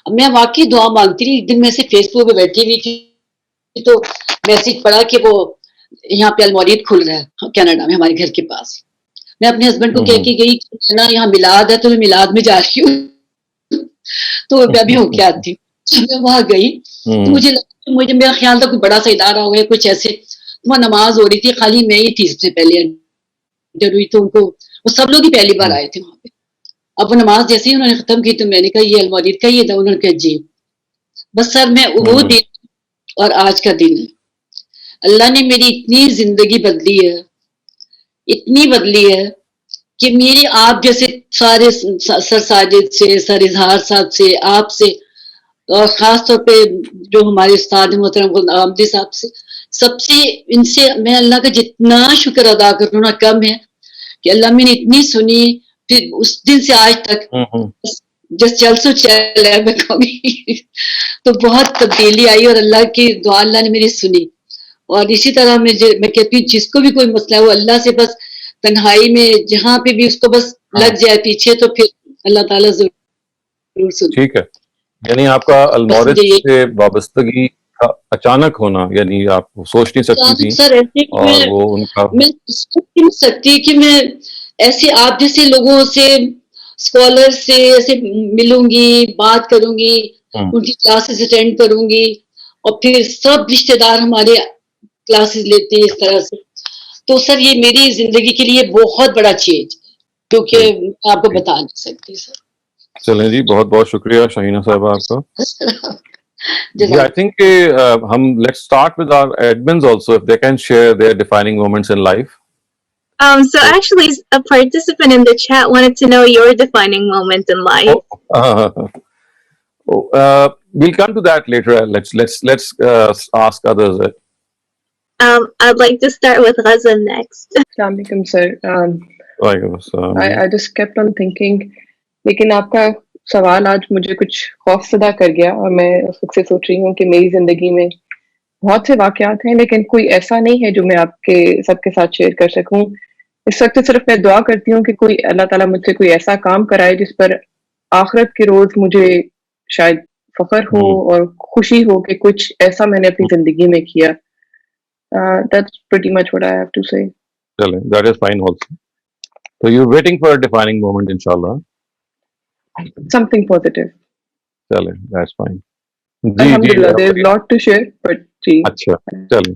اب میں واقعی دعا مانگتی رہی. ایک دن میں سے فیس بک پہ بیٹھی ہوئی تھی تو میسج پڑا کہ وہ یہاں پہ المولید کھل رہا ہے کینیڈا میں ہمارے گھر کے پاس. میں اپنے ہسبینڈ کو کہہ کے گئی نا یہاں میلاد ہے تو میں میلاد میں جا رہی ہوں تو میں بھی ہو کے آتی ہوں. میں وہاں گئی تو مجھے میرا خیال تھا کوئی بڑا سا ادارہ ہو گیا کچھ ایسے. وہاں نماز ہو رہی تھی, خالی میں ہی تھی سب سے پہلے انٹر ہوئی, تو ان کو وہ سب لوگ ہی پہلی بار آئے تھے وہاں پہ. اب وہ نماز جیسے ہی انہوں نے ختم کی تو میں نے کہا یہ المولید کا یہ تھا. انہوں نے کہا جی. بس سر میں وہ دن اور آج کا دن ہے, اللہ نے میری اتنی زندگی بدلی ہے, اتنی بدلی ہے کہ میری آپ جیسے سارے سر ساجد سے, سر اظہار صاحب سے, آپ سے, اور خاص طور پہ جو ہمارے استاد محترم غلام آمدی صاحب سے, سب سے ان سے میں اللہ کا جتنا شکر ادا کروں نا کم ہے کہ اللہ میں نے اتنی سنی. پھر اس دن سے آج تک جس چل سو چل ہے میں کہوں گی تو بہت تبدیلی آئی, اور اللہ کی دعا اللہ نے میری سنی. اور اسی طرح میں کہتی ہوں جس کو بھی کوئی مسئلہ ہے وہ اللہ سے بس تنہائی میں جہاں پہ بھی اس کو بس لگ جائے پیچھے تو پھر اللہ تعالیٰ ضرور سن. ٹھیک ہے, یعنی آپ کا المورد سے وابستگی کا اچانک ہونا, یعنی آپ سوچ نہیں سکتی تھی سر ایسے اور وہ ان کا میں سوچ نہیں سکتی کہ میں ایسے آپ جیسے لوگوں سے اسکالر سے ایسے ملوں گی, بات کروں گی, ان کی کلاسز اٹینڈ کروں گی, اور پھر سب رشتے دار ہمارے کلاسز لیتے ہیں اس طرح سے. تو سر یہ میری زندگی کے لیے بہت بڑا چینج ہے, کیونکہ میں آپ کو بتا نہیں سکتی سر. چلیں جی, بہت بہت شکریہ شاہینہ صاحبہ آپ کا. I think let's start with our admins also, if they can share their defining moments in life. So actually, a participant in the chat wanted to know your defining moment in life. We'll come to that later. Let's ask others. I'd like to start with Ghazan next. Assalamu alaikum, sir. I just kept on thinking, لیکن آپ کا سوال آج مجھے کچھ خوف زدہ کر گیا, اور میں اس وقت سے سوچ رہی ہوں کہ میری زندگی میں بہت سے واقعات ہیں لیکن کوئی ایسا نہیں ہے جو میں آپ کے سب کے ساتھ شیئر کر سکوں. اس وقت صرف میں دعا کرتی ہوں کہ کوئی اللہ تعالیٰ مجھ سے کوئی ایسا کام کرائے جس پر آخرت کے روز مجھے شاید فخر ہو اور خوشی ہو کہ کچھ ایسا میں نے اپنی زندگی میں کیا. That's pretty much what I have to say. That is fine also. So you're waiting for a defining moment, inshallah. Something positive. Chale, that's fine. Alhamdulillah, there is a lot to share, but اچھا چلیں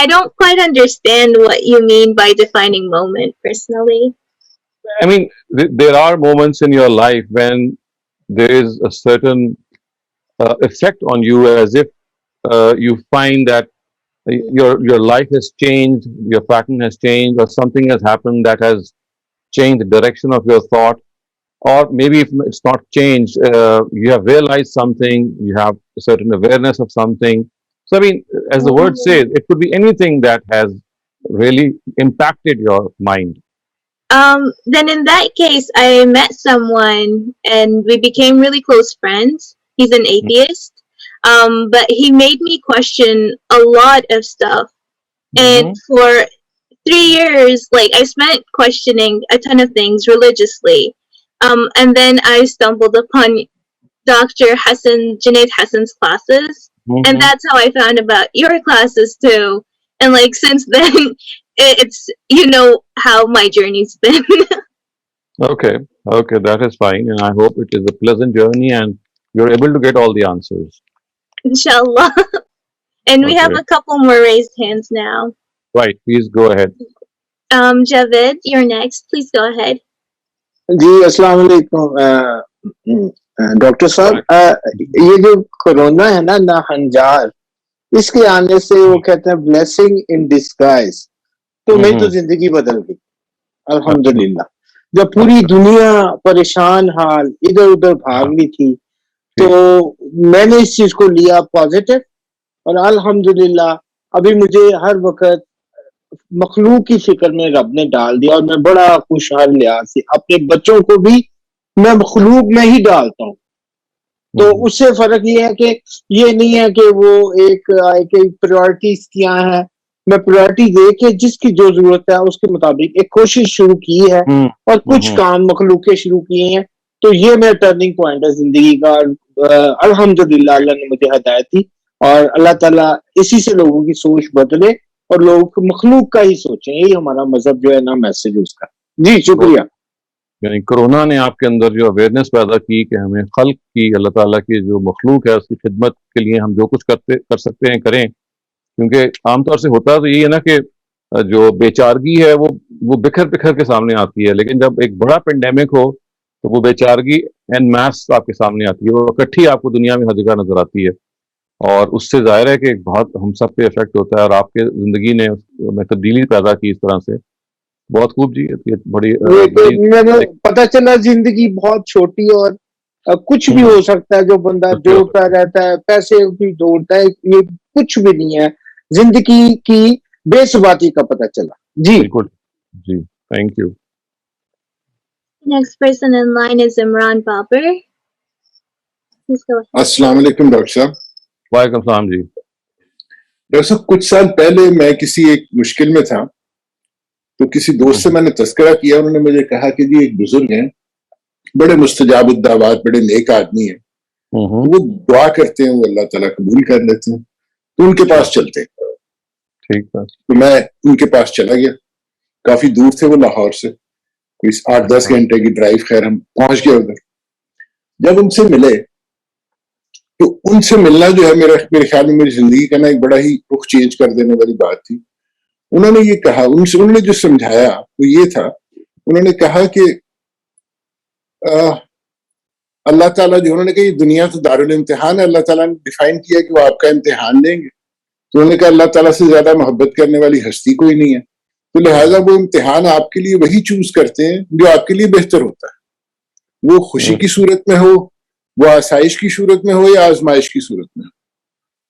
I don't quite understand what you mean by defining moment personally. I mean, there are moments in your life when there is a certain effect on you, as if you find that your life has changed, your pattern has changed, or something has happened that has changed the direction of your thought, or maybe if it's not changed, you have realized something, you have a certain awareness of something. So I mean, as the word says, it could be anything that has really impacted your mind. Then in that case, I met someone and we became really close friends. He's an atheist. But he made me question a lot of stuff. And for 3 years, like, I spent questioning a ton of things religiously. And then I stumbled upon Dr. Junaid Hassan's classes. And that's how I found about your classes too. And like, since then, it's, you know, how my journey's been. Okay, that is fine, and I hope it is a pleasant journey and you're able to get all the answers. Inshallah. And we have Okay. a couple more raised hands now. Right, please go ahead. Javed, you're next. Please go ahead. جی السلام علیکم ڈاکٹر صاحب. یہ جو کورونا ہے نا ناہنجار, اس کے آنے سے وہ کہتے ہیں بلیسنگ ان ڈسگائز, تو میری تو زندگی بدل گئی الحمدللہ. جب پوری دنیا پریشان حال ادھر ادھر بھاگنی تھی, تو میں نے اس چیز کو لیا پازیٹو, اور الحمدللہ ابھی مجھے ہر وقت مخلوق کی فکر میں رب نے ڈال دیا, اور میں بڑا خوشحال لحاظ سے اپنے بچوں کو بھی میں مخلوق میں ہی ڈالتا ہوں. تو اس سے فرق یہ ہے کہ یہ نہیں ہے کہ وہ ایک پرائورٹیز کیا ہیں, میں پرائورٹی دے کے جس کی جو ضرورت ہے اس کے مطابق ایک کوشش شروع کی ہے, اور کچھ کام مخلوق کے شروع کیے ہیں. تو یہ میرا ٹرننگ پوائنٹ ہے زندگی کا. الحمدللہ اللہ نے مجھے ہدایت دی, اور اللہ تعالیٰ اسی سے لوگوں کی سوچ بدلے اور لوگ مخلوق کا ہی سوچیں. یہی ہمارا مذہب جو ہے نا میسج اس کا. جی شکریہ. یعنی کرونا نے آپ کے اندر جو اویئرنیس پیدا کی کہ ہمیں خلق کی, اللہ تعالیٰ کی جو مخلوق ہے اس کی خدمت کے لیے ہم جو کچھ کر سکتے ہیں کریں. کیونکہ عام طور سے ہوتا تو یہی ہے نا کہ جو بیچارگی ہے وہ بکھر کے سامنے آتی ہے, لیکن جب ایک بڑا پینڈیمک ہو تو وہ بیچارگی این میس آپ کے سامنے آتی ہے, وہ اکٹھی آپ کو دنیا میں ہر جگہ نظر آتی ہے, اور اس سے ظاہر ہے کہ بہت ہم سب پہ افیکٹ ہوتا ہے, اور آپ کے زندگی نے میں تبدیلی پیدا کی اس طرح سے. بہت خوب جی, بڑی پتہ چلا زندگی بہت چھوٹی اور کچھ بھی ہو سکتا ہے. جو بندہ دوڑتا رہتا ہے, پیسے بھی دوڑتا ہے, یہ کچھ بھی نہیں ہے. زندگی کی بے ثباتی کا پتہ چلا. جی بالکل جی, thank you. Next person in line is Imran Babar. Please go ahead. السلام علیکم ڈاکٹر صاحب. وعلیکم السلام جی. ڈاکٹر صاحب کچھ سال پہلے میں کسی ایک مشکل میں تھا, تو کسی دوست سے میں نے تذکرہ کیا. انہوں نے مجھے کہا کہ جی ایک بزرگ ہیں, بڑے مستجاب الدعوات, بڑے نیک آدمی ہیں, وہ دعا کرتے ہیں, وہ اللہ تعالیٰ قبول کر لیتے ہیں, تو ان کے پاس چلتے ہیں. ٹھیک ہے. تو میں ان کے پاس چلا گیا. کافی دور تھے وہ, لاہور سے کوئی 8-10 گھنٹے کی ڈرائیو. خیر ہم پہنچ گئے ادھر. جب ان سے ملے تو ان سے ملنا جو ہے میرے خیال میں میری زندگی کا نا ایک بڑا ہی رخ چینج کر دینے والی بات تھی. انہوں نے یہ کہا, انہوں نے جو سمجھایا وہ یہ تھا, انہوں نے کہا کہ اللہ تعالیٰ جو, انہوں نے کہا یہ دنیا تو دارالامتحان ہے, اللہ تعالیٰ نے ڈیفائن کیا کہ وہ آپ کا امتحان لیں گے. تو انہوں نے کہا اللہ تعالیٰ سے زیادہ محبت کرنے والی ہستی کوئی نہیں ہے, تو لہٰذا وہ امتحان آپ کے لیے وہی چوز کرتے ہیں جو آپ کے لیے بہتر ہوتا ہے, وہ خوشی کی صورت میں ہو, وہ آسائش کی صورت میں ہو, یا آزمائش کی صورت میں ہو.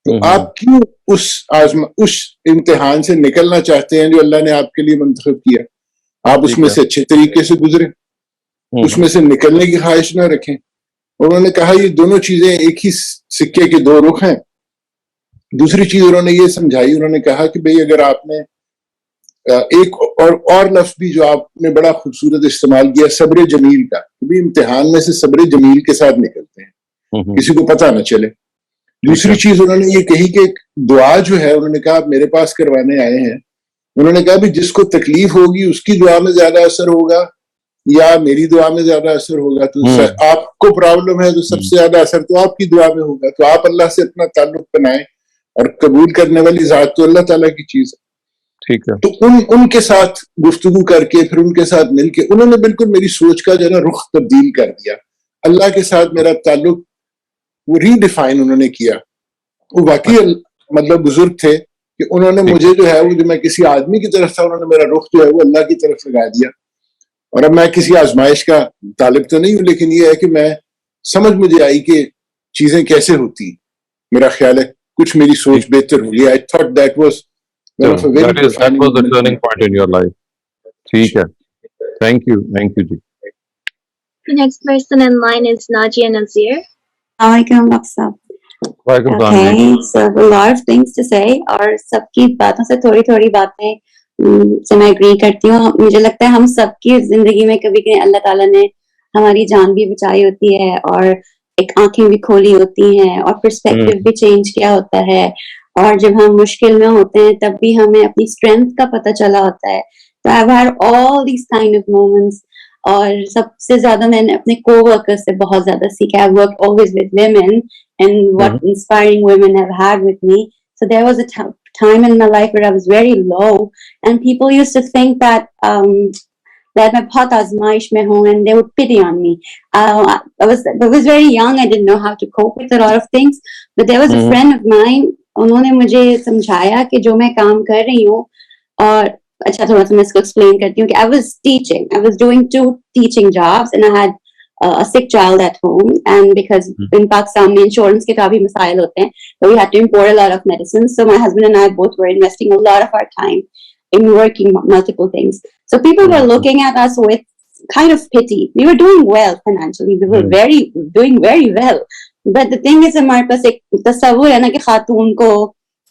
تو آپ کیوں اس امتحان سے نکلنا چاہتے ہیں جو اللہ نے آپ کے لیے منتخب کیا؟ آپ اس میں سے اچھے طریقے سے گزرے, اس میں سے نکلنے کی خواہش نہ رکھیں. انہوں نے کہا یہ دونوں چیزیں ایک ہی سکے کے دو رخ ہیں. دوسری چیز انہوں نے یہ سمجھائی, انہوں نے کہا کہ بھئی اگر آپ نے ایک اور لفظ بھی جو آپ نے بڑا خوبصورت استعمال کیا, صبر جمیل کا, کہ امتحان میں سے صبر جمیل کے ساتھ نکلتے ہیں, کسی کو پتہ نہ چلے. دوسری چیز انہوں نے یہ کہی کہ دعا جو ہے, انہوں نے کہا آپ میرے پاس کروانے آئے ہیں, انہوں نے کہا بھی جس کو تکلیف ہوگی اس کی دعا میں زیادہ اثر ہوگا, یا میری دعا میں زیادہ اثر ہوگا. تو آپ کو پرابلم ہے تو سب سے زیادہ اثر تو آپ کی دعا میں ہوگا. تو آپ اللہ سے اپنا تعلق بنائیں, اور قبول کرنے والی ذات تو اللہ تعالیٰ کی چیز ہے. ٹھیک ہے. تو ان کے ساتھ گفتگو کر کے پھر ان کے ساتھ مل کے انہوں نے بالکل میری سوچ کا جو ہے نا رخ تبدیل کر دیا. اللہ کے ساتھ میرا تعلق وہ ری ڈیفائن انہوں نے کیا. وہ واقعی مطلب بزرگ تھے کہ انہوں نے مجھے جو ہے وہ جو میں کسی آدمی کی طرف تھا, انہوں نے میرا رخ جو ہے وہ اللہ کی طرف لگا دیا. اور اب میں کسی آزمائش کا طالب تو نہیں ہوں, لیکن یہ ہے کہ میں سمجھ مجھے آئی کہ چیزیں کیسے ہوتی. میرا خیال ہے کچھ میری سوچ بہتر ہوئی. I thought that was that was the turning point in your life. ٹھیک ہے. Thank you G. The next person in line is Najia Nazir. Assalamualaikum, Dr. Saab. Okay, so a lot of things to say, اور سب کی باتوں سے تھوڑی تھوڑی باتیں سے میں اگری کرتی ہوں. مجھے لگتا ہے ہم سب کی زندگی میں کبھی کبھی اللہ تعالیٰ نے ہماری جان بھی بچائی ہوتی ہے, اور ایک آنکھیں بھی کھولی ہوتی ہیں, اور پرسپیکٹو بھی چینج کیا ہوتا ہے, اور جب ہم مشکل میں ہوتے ہیں تب بھی ہمیں اپنی اسٹرینتھ کا پتہ چلا ہوتا ہے. تو I've had all these kind of moments. اور سب سے زیادہ میں نے اپنے کو ورکر سے بہت زیادہ سیکھا. I worked always with women and what inspiring women have had with me. So there was a time in my life where I was very low, and people used to think that that میں بہت آزمائش میں ہوں, and they would pity on me. I was very young. I didn't know how to cope with a lot of things. But there was a friend of mine. انہوں نے مجھے سمجھایا کہ جو میں کام کر رہی ہوں, اور اچھا تھوڑا سا میں اس کو ایکسپلین کرتی ہوں کہ I was teaching. I was doing 2 teaching jobs, and I had a sick child at home, and because in Pakistan میں insurance کے کافی مسائل ہوتے ہیں, so we had to import a lot of medicines. So my husband and I both were investing a lot of our time in working multiple things. So people were looking at us with kind of pity. We were doing well financially. We were doing very well. But the thing is ہمارے پاس ایک تصور ہے نا کہ خاتون کو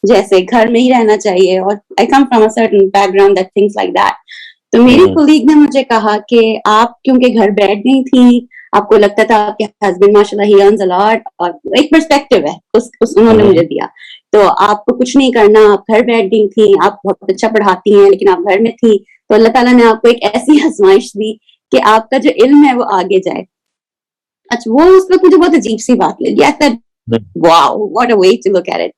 جیسے گھر میں ہی رہنا چاہیے, اور I come from a certain background that thinks like that. تو میری کولیگ نے مجھے کہا کہ آپ کیونکہ گھر بیٹھ گئی تھی, آپ کو لگتا تھا آپ کے ہسبینڈ ماشاء اللہ he earns a lot, اور ایک پرسپیکٹو ہے انہوں نے مجھے دیا, تو آپ کو کچھ نہیں کرنا, آپ گھر بیٹھ گئی تھی, آپ بہت اچھا پڑھاتی ہیں لیکن آپ گھر میں تھی, تو اللہ تعالیٰ نے آپ کو ایک ایسی آزمائش دی کہ آپ کا جو علم ہے وہ آگے جائے. اچھا وہ اس وقت مجھے بہت عجیب سی بات لگی. I said, wow, what a way to look at it.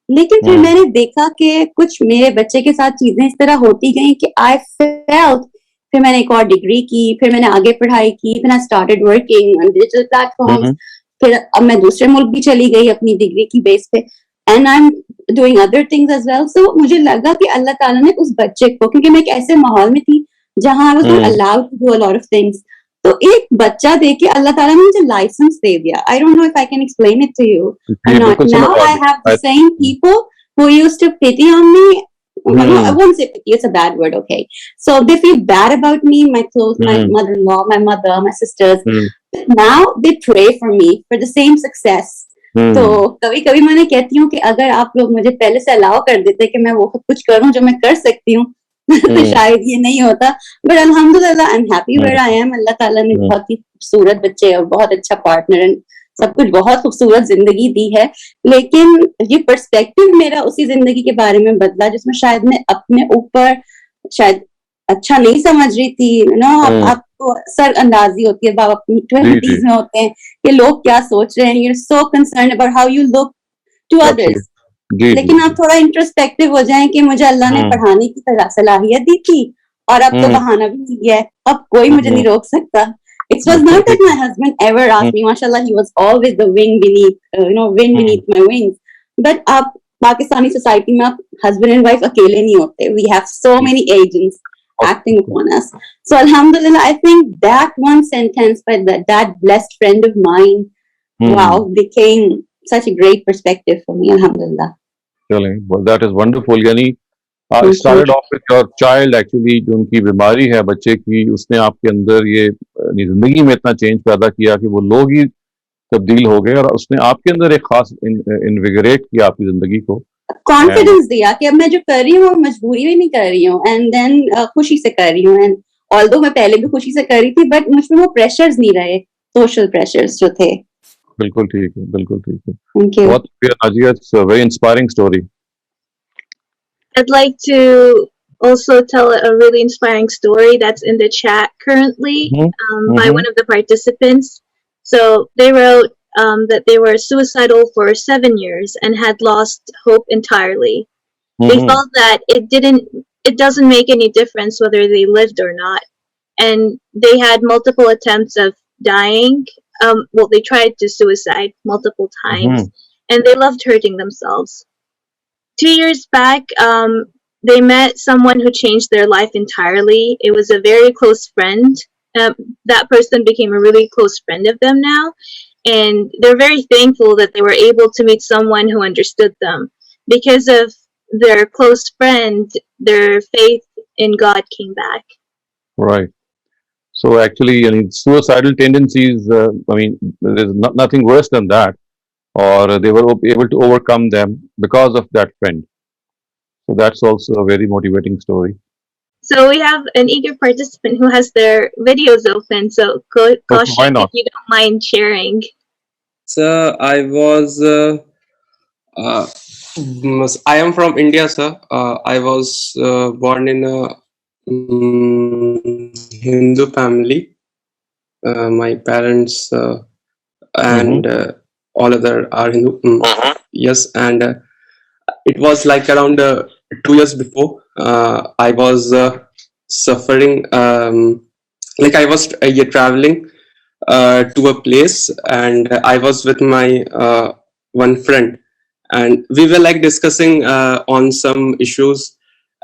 لیکن پھر میں نے دیکھا کہ کچھ میرے بچے کے ساتھ چیزیں اس طرح ہوتی گئیں کہ I felt, پھر میں نے ایک اور ڈگری کی, پھر میں نے آگے پڑھائی کی, پھر I started working on digital platforms, پھر اب میں دوسرے ملک بھی چلی گئی اپنی ڈگری کی بیس پہ, and I'm doing other things as well. So مجھے لگا کہ اللہ تعالیٰ نے اس بچے کو, کیونکہ میں ایک ایسے ماحول میں تھی جہاں I was not allowed to do a lot of things, تو ایک بچہ دے کے اللہ تعالیٰ نے مجھے لائسنس دے دیا. I don't know if I can explain it to you or not. Now I have the same people who used to pity on me. I won't say pity, it's a bad word, okay. So they feel bad about me, my close, my mother-in-law, my mother, my sisters. But now they pray for me for the same success. تو کبھی کبھی میں نے کہتی ہوں کہ اگر آپ لوگ مجھے پہلے سے الاؤ کر دیتے کہ میں وہ کچھ کروں جو میں کر سکتی ہوں, تو شاید یہ نہیں ہوتا. بٹ الحمدللہ I am happy where I am. اللہ تعالیٰ نے بہت ہی خوبصورت بچے اور بہت اچھا پارٹنر, سب کچھ بہت خوبصورت زندگی دی ہے. لیکن یہ پرسپیکٹو میرا اسی زندگی کے بارے میں بدلا جس میں شاید میں اپنے اوپر شاید اچھا نہیں سمجھ رہی تھی. آپ کو سر اندازی ہوتی ہے, آپ اپنی 20s میں ہوتے ہیں کہ لوگ کیا سوچ رہے ہیں, you are so concerned about how you look to others. لیکن آپ تھوڑا انٹروسپیکٹو ہو جائیں کہ مجھے اللہ نے پڑھانے کی صلاحیت دی تھی, اور اب تو بہانہ بھی نہیں گیا ہے, اب کوئی مجھے نہیں روک سکتا. It was not that my husband ever asked me, mashallah, he was always the wind beneath my wings. But آپ پاکستانی سوسائٹی میں آپ ہسبینڈ اینڈ وائف اکیلے نہیں ہوتے. We have so many agents acting upon us. So alhamdulillah, I think that one sentence by that blessed friend of mine, wow, became such a great perspective for me, alhamdulillah. Well, that is wonderful. یعنی started off with your child actually, جو ان کی بیماری ہے بچے کی, اس نے آپ کے اندر یہ زندگی میں اتنا چینج پیدا کیا کہ وہ لوگ ہی تبدیل ہو گئے, اور اس نے آپ کے اندر ایک خاص انویگریٹ کیا آپ کی زندگی کو, کانفیڈنس دیا کہ اب میں جو کر رہی ہوں مجبوری میں نہیں کر رہی ہوں, اینڈ دین خوشی سے کر رہی ہوں. اینڈ آلدو میں پہلے بھی خوشی سے کر رہی تھی, بٹ مجھ میں وہ پریشرز نہیں رہے, سوشل پریشرز جو تھے. بالکل ٹھیک ہے, بالکل ٹھیک ہے. بہت شکریہ Nazia, it's a very inspiring story. I'd like to also tell a really inspiring story that's in the chat currently by one of the participants. So they wrote that they were suicidal for 7 years and had lost hope entirely. They felt that it doesn't make any difference whether they lived or not. And they had multiple attempts of dying. Well, they tried to suicide multiple times, and they loved hurting themselves. 2 years back, they met someone who changed their life entirely. It was a very close friend. That person became a really close friend of them now, and they're very thankful that they were able to meet someone who understood them. Because of their close friend, their faith in God came back. Right. So actually, I mean, suicidal tendencies, I mean, there's nothing worse than that. Or they were able to overcome them because of that friend. So that's also a very motivating story. So we have an eager participant who has their videos open. So Kaushik, why not? if you don't mind sharing. Sir, I am from India, sir. I was born in a Hindu family. My parents and all other are Hindu. Yes, and it was like around 2 years before. I was suffering. Like I was traveling to a place, and I was with my one friend, and we were like discussing on some issues,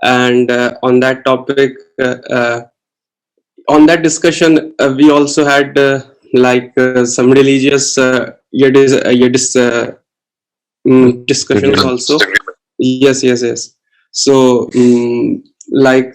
and on that topic, on that discussion, we also had some religious discussions also. Yes. So like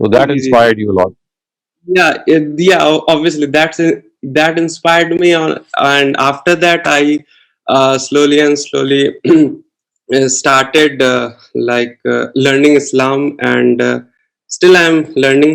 So that inspired you a lot. Yeah, obviously that inspired me and after that I slowly started learning Islam, and still I am learning.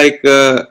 like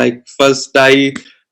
Like first I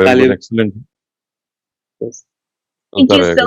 very excellent. Thank you so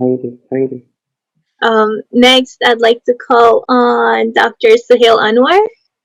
Thank you. Next, I'd like to call on Dr. Sahil Anwar.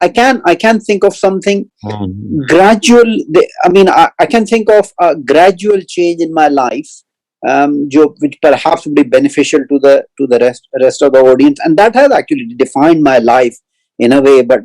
I can think of something gradual. I mean, I can think of a gradual change in my life, which perhaps would be beneficial to the rest of the audience, and that has actually defined my life in a way. But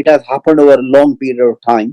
it has happened over a long period of time.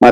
my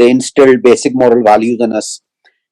they instilled basic moral values in us.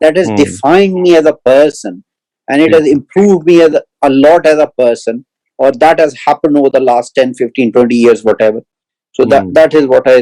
that has defined me as a person and it has improved me a lot as a person, or that has happened over the last 10 15 20 years whatever. So that is what I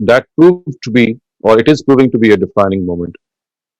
that proved to be or it is proving to be a defining moment.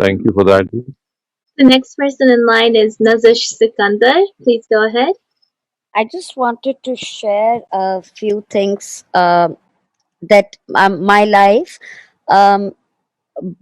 thank you for that. The next person in line is Nazish Sikandar. Please go ahead. I just wanted to share a few things that my life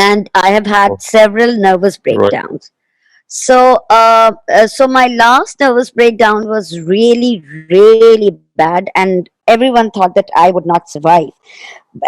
And I have had several nervous breakdowns. So my last nervous breakdown was really, really bad, and everyone thought that I would not survive.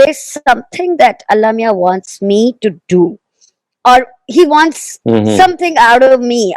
there's something that Allah Miya wants me to do, or He wants something out of me.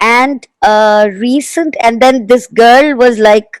And and then this girl was like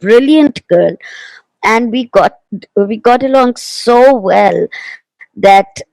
brilliant girl, and we got along so well that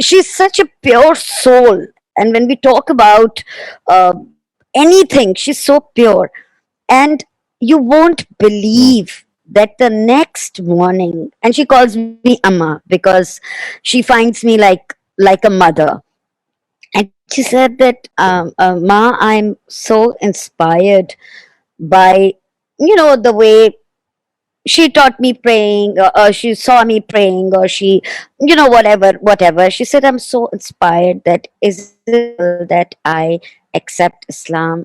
she's such a pure soul, and when we talk about anything, she's so pure, and you won't believe that the next morning, and she calls me Amma because she finds me like a mother, and she said that Ma, I'm so inspired by the way she taught me praying, or she saw me praying, or she whatever. She said, I'm so inspired that I accept Islam.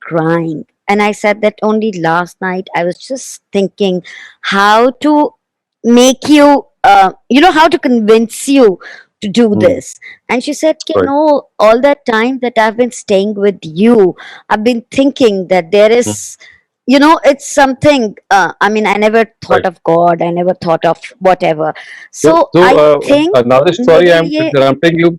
crying, and I said that only last night I was just thinking how to make you how to convince you to do this. And she said, all that time that I've been staying with you, I've been thinking that there is it's something, I mean, I never thought of God, I never thought of whatever. So I think Nadesh, sorry, I'm interrupting you.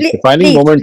defining moment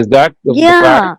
is that the fact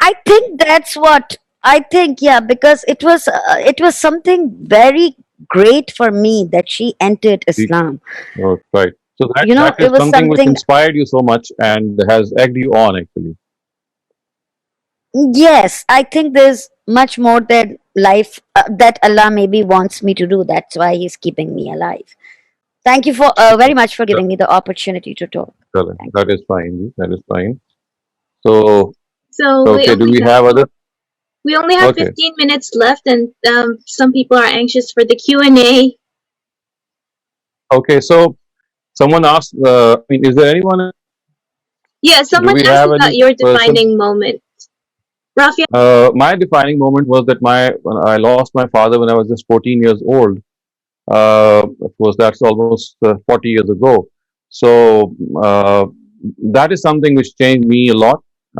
I think that's what I think, yeah, because it was something very great for me that she entered Islam. Oh, right. So that is something which inspired you so much and has egged you on, actually. Yes, I think there's much more than life that Allah maybe wants me to do. That's why He's keeping me alive. Thank you for very much for giving me the opportunity to talk. That is fine. That is fine. So okay, do we have other? We only have 15 minutes left, and some people are anxious for the Q&A. Okay, so someone asked, I mean, is there anyone? Yeah, someone asked about your defining moment. Rafia? My defining moment was that when I lost my father when I was just 14 years old. Of course, that's almost 40 years ago. So that is something which changed me a lot.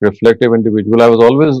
reflective individual. I was always,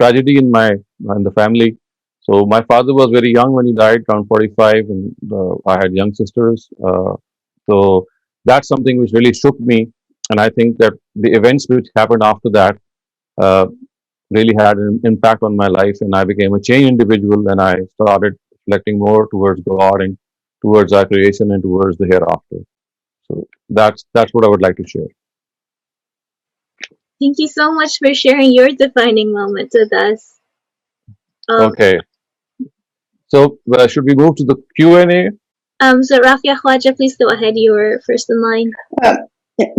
tragedy in the family. So my father was very young when he died, around 45, and I had young sisters. So that's something which really shook me, and I think that the events which happened after that really had an impact on my life, and I became a changed individual, and I started reflecting more towards God and towards our creation and towards the hereafter. So that's what I would like to share. Thank you so much for sharing your defining moment with us. Okay. So should we move to the Q&A? So Rafia Khwaja, please go ahead. You were first in line.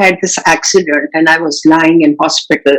had this accident and I was lying in hospital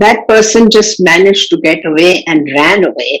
that person just managed to get away and ran away.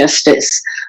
justice?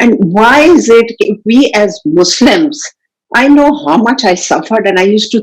And why is it we as Muslims, I know how much I suffered, and I used to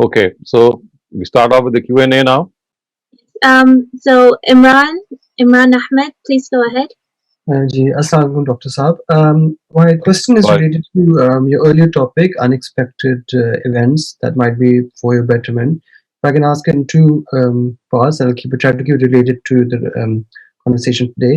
Okay, so we start off with the Q&A now. So Imran Ahmed, please go ahead. Ji, Assalamualaikum, Dr. Saab. My question is related to your earlier topic, unexpected events that might be for your betterment. If I can ask in two parts, I'll try to keep it related to the conversation today.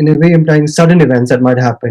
in a way implying sudden events that might happen,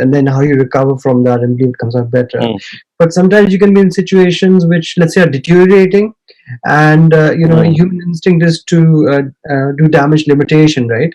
and then how you recover from that and believe it comes out better. But sometimes you can be in situations which, let's say, are deteriorating, and you know, human instinct is to do damage limitation, right?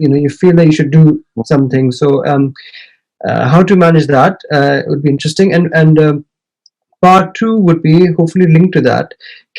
you know, you feel that you should do something. So how to manage that would be interesting, and part 2 would be hopefully linked to that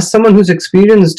as someone who's experienced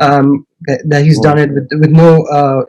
that he's done it with no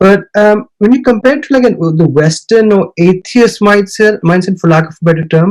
But when you compare to like the Western or atheist mindset for lack of a better term,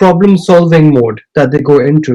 problem solving mode that they go into,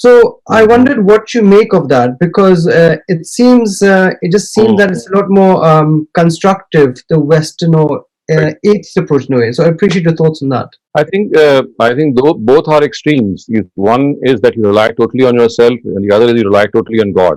So I wondered what you make of that, because it just seems that it's a lot more constructive, the Western or atheist approach in a way. So I appreciate your thoughts on that. I think both are extremes. One is that you rely totally on yourself, and the other is you rely totally on God.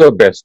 your best.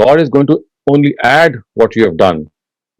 God is going to only add what you have done.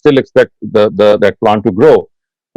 still expect that plant to grow,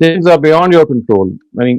things are beyond your control. I mean,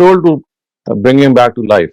told to bring him back to life.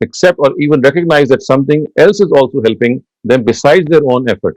accept or even recognize that something else is also helping them besides their own effort.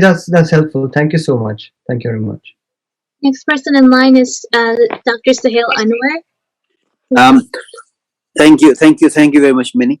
That's helpful. Thank you so much. Thank you very much. Next person in line is Dr. Sahil Anwar. Thank you very much, Minnie.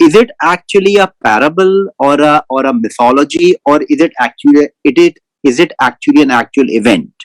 is it actually a parable or a mythology, or is it actually an actual event?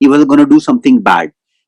he was going to do something bad.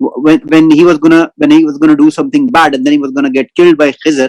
when he was gonna do something bad and then he was gonna get killed by Khizr,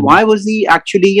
why was he actually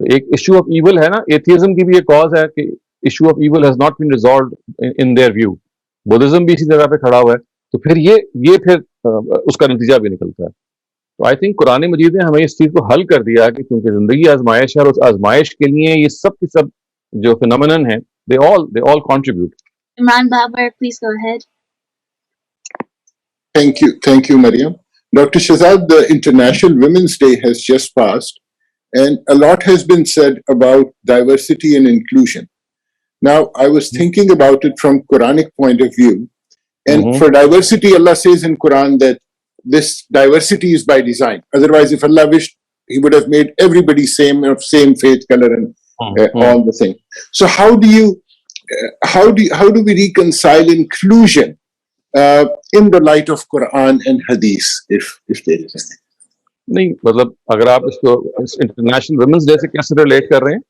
تو ایک ایشو آف ایول ہے نا, ایتھیزم کی بھی ایک کاز ہے کہ issue of evil has not been resolved in their view. Buddhism بھی اسی جگہ پہ کھڑا ہوا ہے, تو پھر یہ پھر اس کا نتیجہ بھی نکلتا ہے. تو آئی تھنک قرآن مجید نے ہمیں اس چیز کو حل کر دیا کہ کیونکہ زندگی آزمائش ہے, اور اس آزمائش کے لیے یہ سب کی سب جو فینومینن ہیں they all contribute. Imran Babar, please go ahead. Thank you, Mariam. Dr. Shahzad, the International Women's Day has just passed, and a lot has been said about diversity and inclusion. Now, I was thinking about it from Quranic point of view, and for diversity, Allah says in Quran that this diversity is by design. Otherwise, if Allah wished, He would have made everybody of same faith, color, and all the thing. So how do we reconcile inclusion in the light of Quran and Hadith, if there is anything? نہیں مطلب اگر آپ اس کو انٹرنیشنل ویمنس ڈے سے کیسے ریلیٹ کر رہے ہیں؟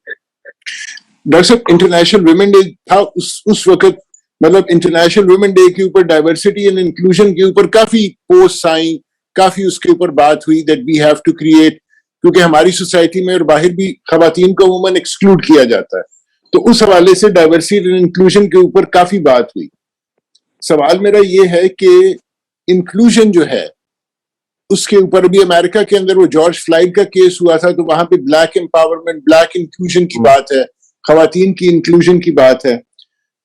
ڈاکٹر صاحب انٹرنیشنل ویمن ڈے تھا اس وقت, مطلب انٹرنیشنل ویمن ڈے کے اوپر ڈائیورسٹی اینڈ انکلوژن کے اوپر کافی پوسٹ آئیں, کافی اس کے اوپر بات ہوئی that we have to create, کیونکہ ہماری سوسائٹی میں اور باہر بھی خواتین کو عموماً ایکسکلوڈ کیا جاتا ہے, تو اس حوالے سے ڈائیورسٹی اینڈ انکلوژن کے اوپر کافی بات ہوئی. سوال میرا یہ ہے کہ انکلوژن جو ہے اس کے اوپر بھی امریکہ کے اندر وہ جارج فلائیڈ کا کیس ہوا تھا, تو وہاں پہ بلیک امپاورمنٹ, بلیک انکلوژن کی بات ہے, خواتین کی انکلوژن کی بات ہے.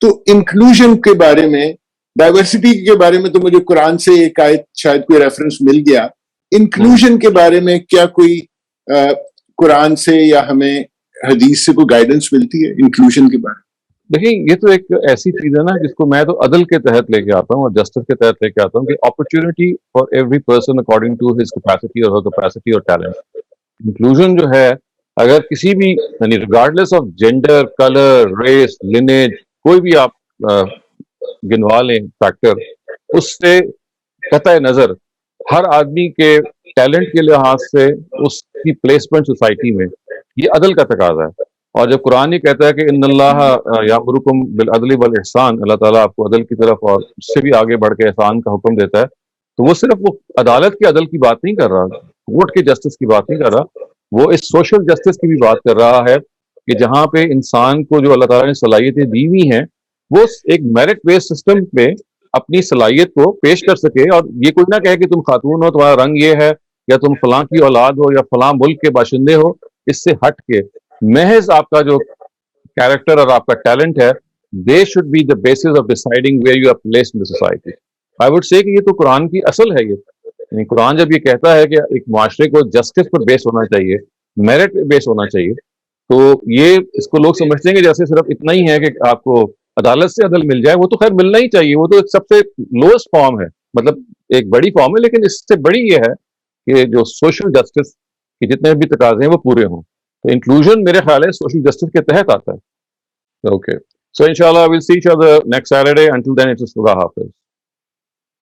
تو انکلوژن کے بارے میں, ڈائیورسٹی کے بارے میں تو مجھے قرآن سے ایک آیت شاید کوئی ریفرنس مل گیا. انکلوژن کے بارے میں کیا کوئی قرآن سے یا ہمیں حدیث سے کوئی گائیڈنس ملتی ہے انکلوژن کے بارے میں؟ دیکھیں یہ تو ایک ایسی چیز ہے نا جس کو میں تو عدل کے تحت لے کے آتا ہوں اور جسٹس کے تحت لے کے آتا ہوں کہ opportunity for every person according to his capacity اور کیپیسٹی اور ٹیلنٹ. انکلوژن جو ہے اگر کسی بھی یعنی regardless of gender, colour, race, lineage, کوئی بھی آپ گنوا لیں فیکٹر, اس سے قطع نظر ہر آدمی کے ٹیلنٹ کے لحاظ سے اس کی پلیسمنٹ سوسائٹی میں یہ عدل کا تقاضا ہے. اور جب قرآن یہ کہتا ہے کہ ان اللہ یامرکم بالعدل والاحسان, اللہ تعالیٰ آپ کو عدل کی طرف اور اس سے بھی آگے بڑھ کے احسان کا حکم دیتا ہے, تو وہ صرف وہ عدالت کے عدل کی بات نہیں کر رہا, کورٹ کے جسٹس کی بات نہیں کر رہا, وہ اس سوشل جسٹس کی بھی بات کر رہا ہے کہ جہاں پہ انسان کو جو اللہ تعالیٰ نے صلاحیتیں دی ہوئی ہیں وہ ایک میرٹ بیس سسٹم پہ اپنی صلاحیت کو پیش کر سکے, اور یہ کوئی نہ کہے کہ تم خاتون ہو, تمہارا رنگ یہ ہے, یا تم فلاں کی اولاد ہو, یا فلاں ملک کے باشندے ہو. اس سے ہٹ کے محض آپ کا جو کیریکٹر اور آپ کا ٹیلنٹ ہے, they should be the basis of deciding where you are placed in the society. I would say کہ یہ تو قرآن کی اصل ہے. یعنی قرآن جب یہ کہتا ہے کہ ایک معاشرے کو جسٹس پر بیس ہونا چاہیے, میرٹ پہ بیس ہونا چاہیے, تو یہ اس کو لوگ سمجھتے ہیں کہ جیسے صرف اتنا ہی ہے کہ آپ کو عدالت سے عدل مل جائے. وہ تو خیر ملنا ہی چاہیے, وہ تو ایک سب سے لوئسٹ فارم ہے, مطلب ایک بڑی فارم ہے, لیکن اس سے بڑی یہ ہے کہ جو سوشل جسٹس کے جتنے بھی تقاضے ہیں وہ پورے ہوں. تو انکلوژن میرے خیال ہے سوشل جسٹس کے تحت آتا ہے. اوکے, سو انشاءاللہ we'll see each other next Saturday. Until then, it is خدا حافظ.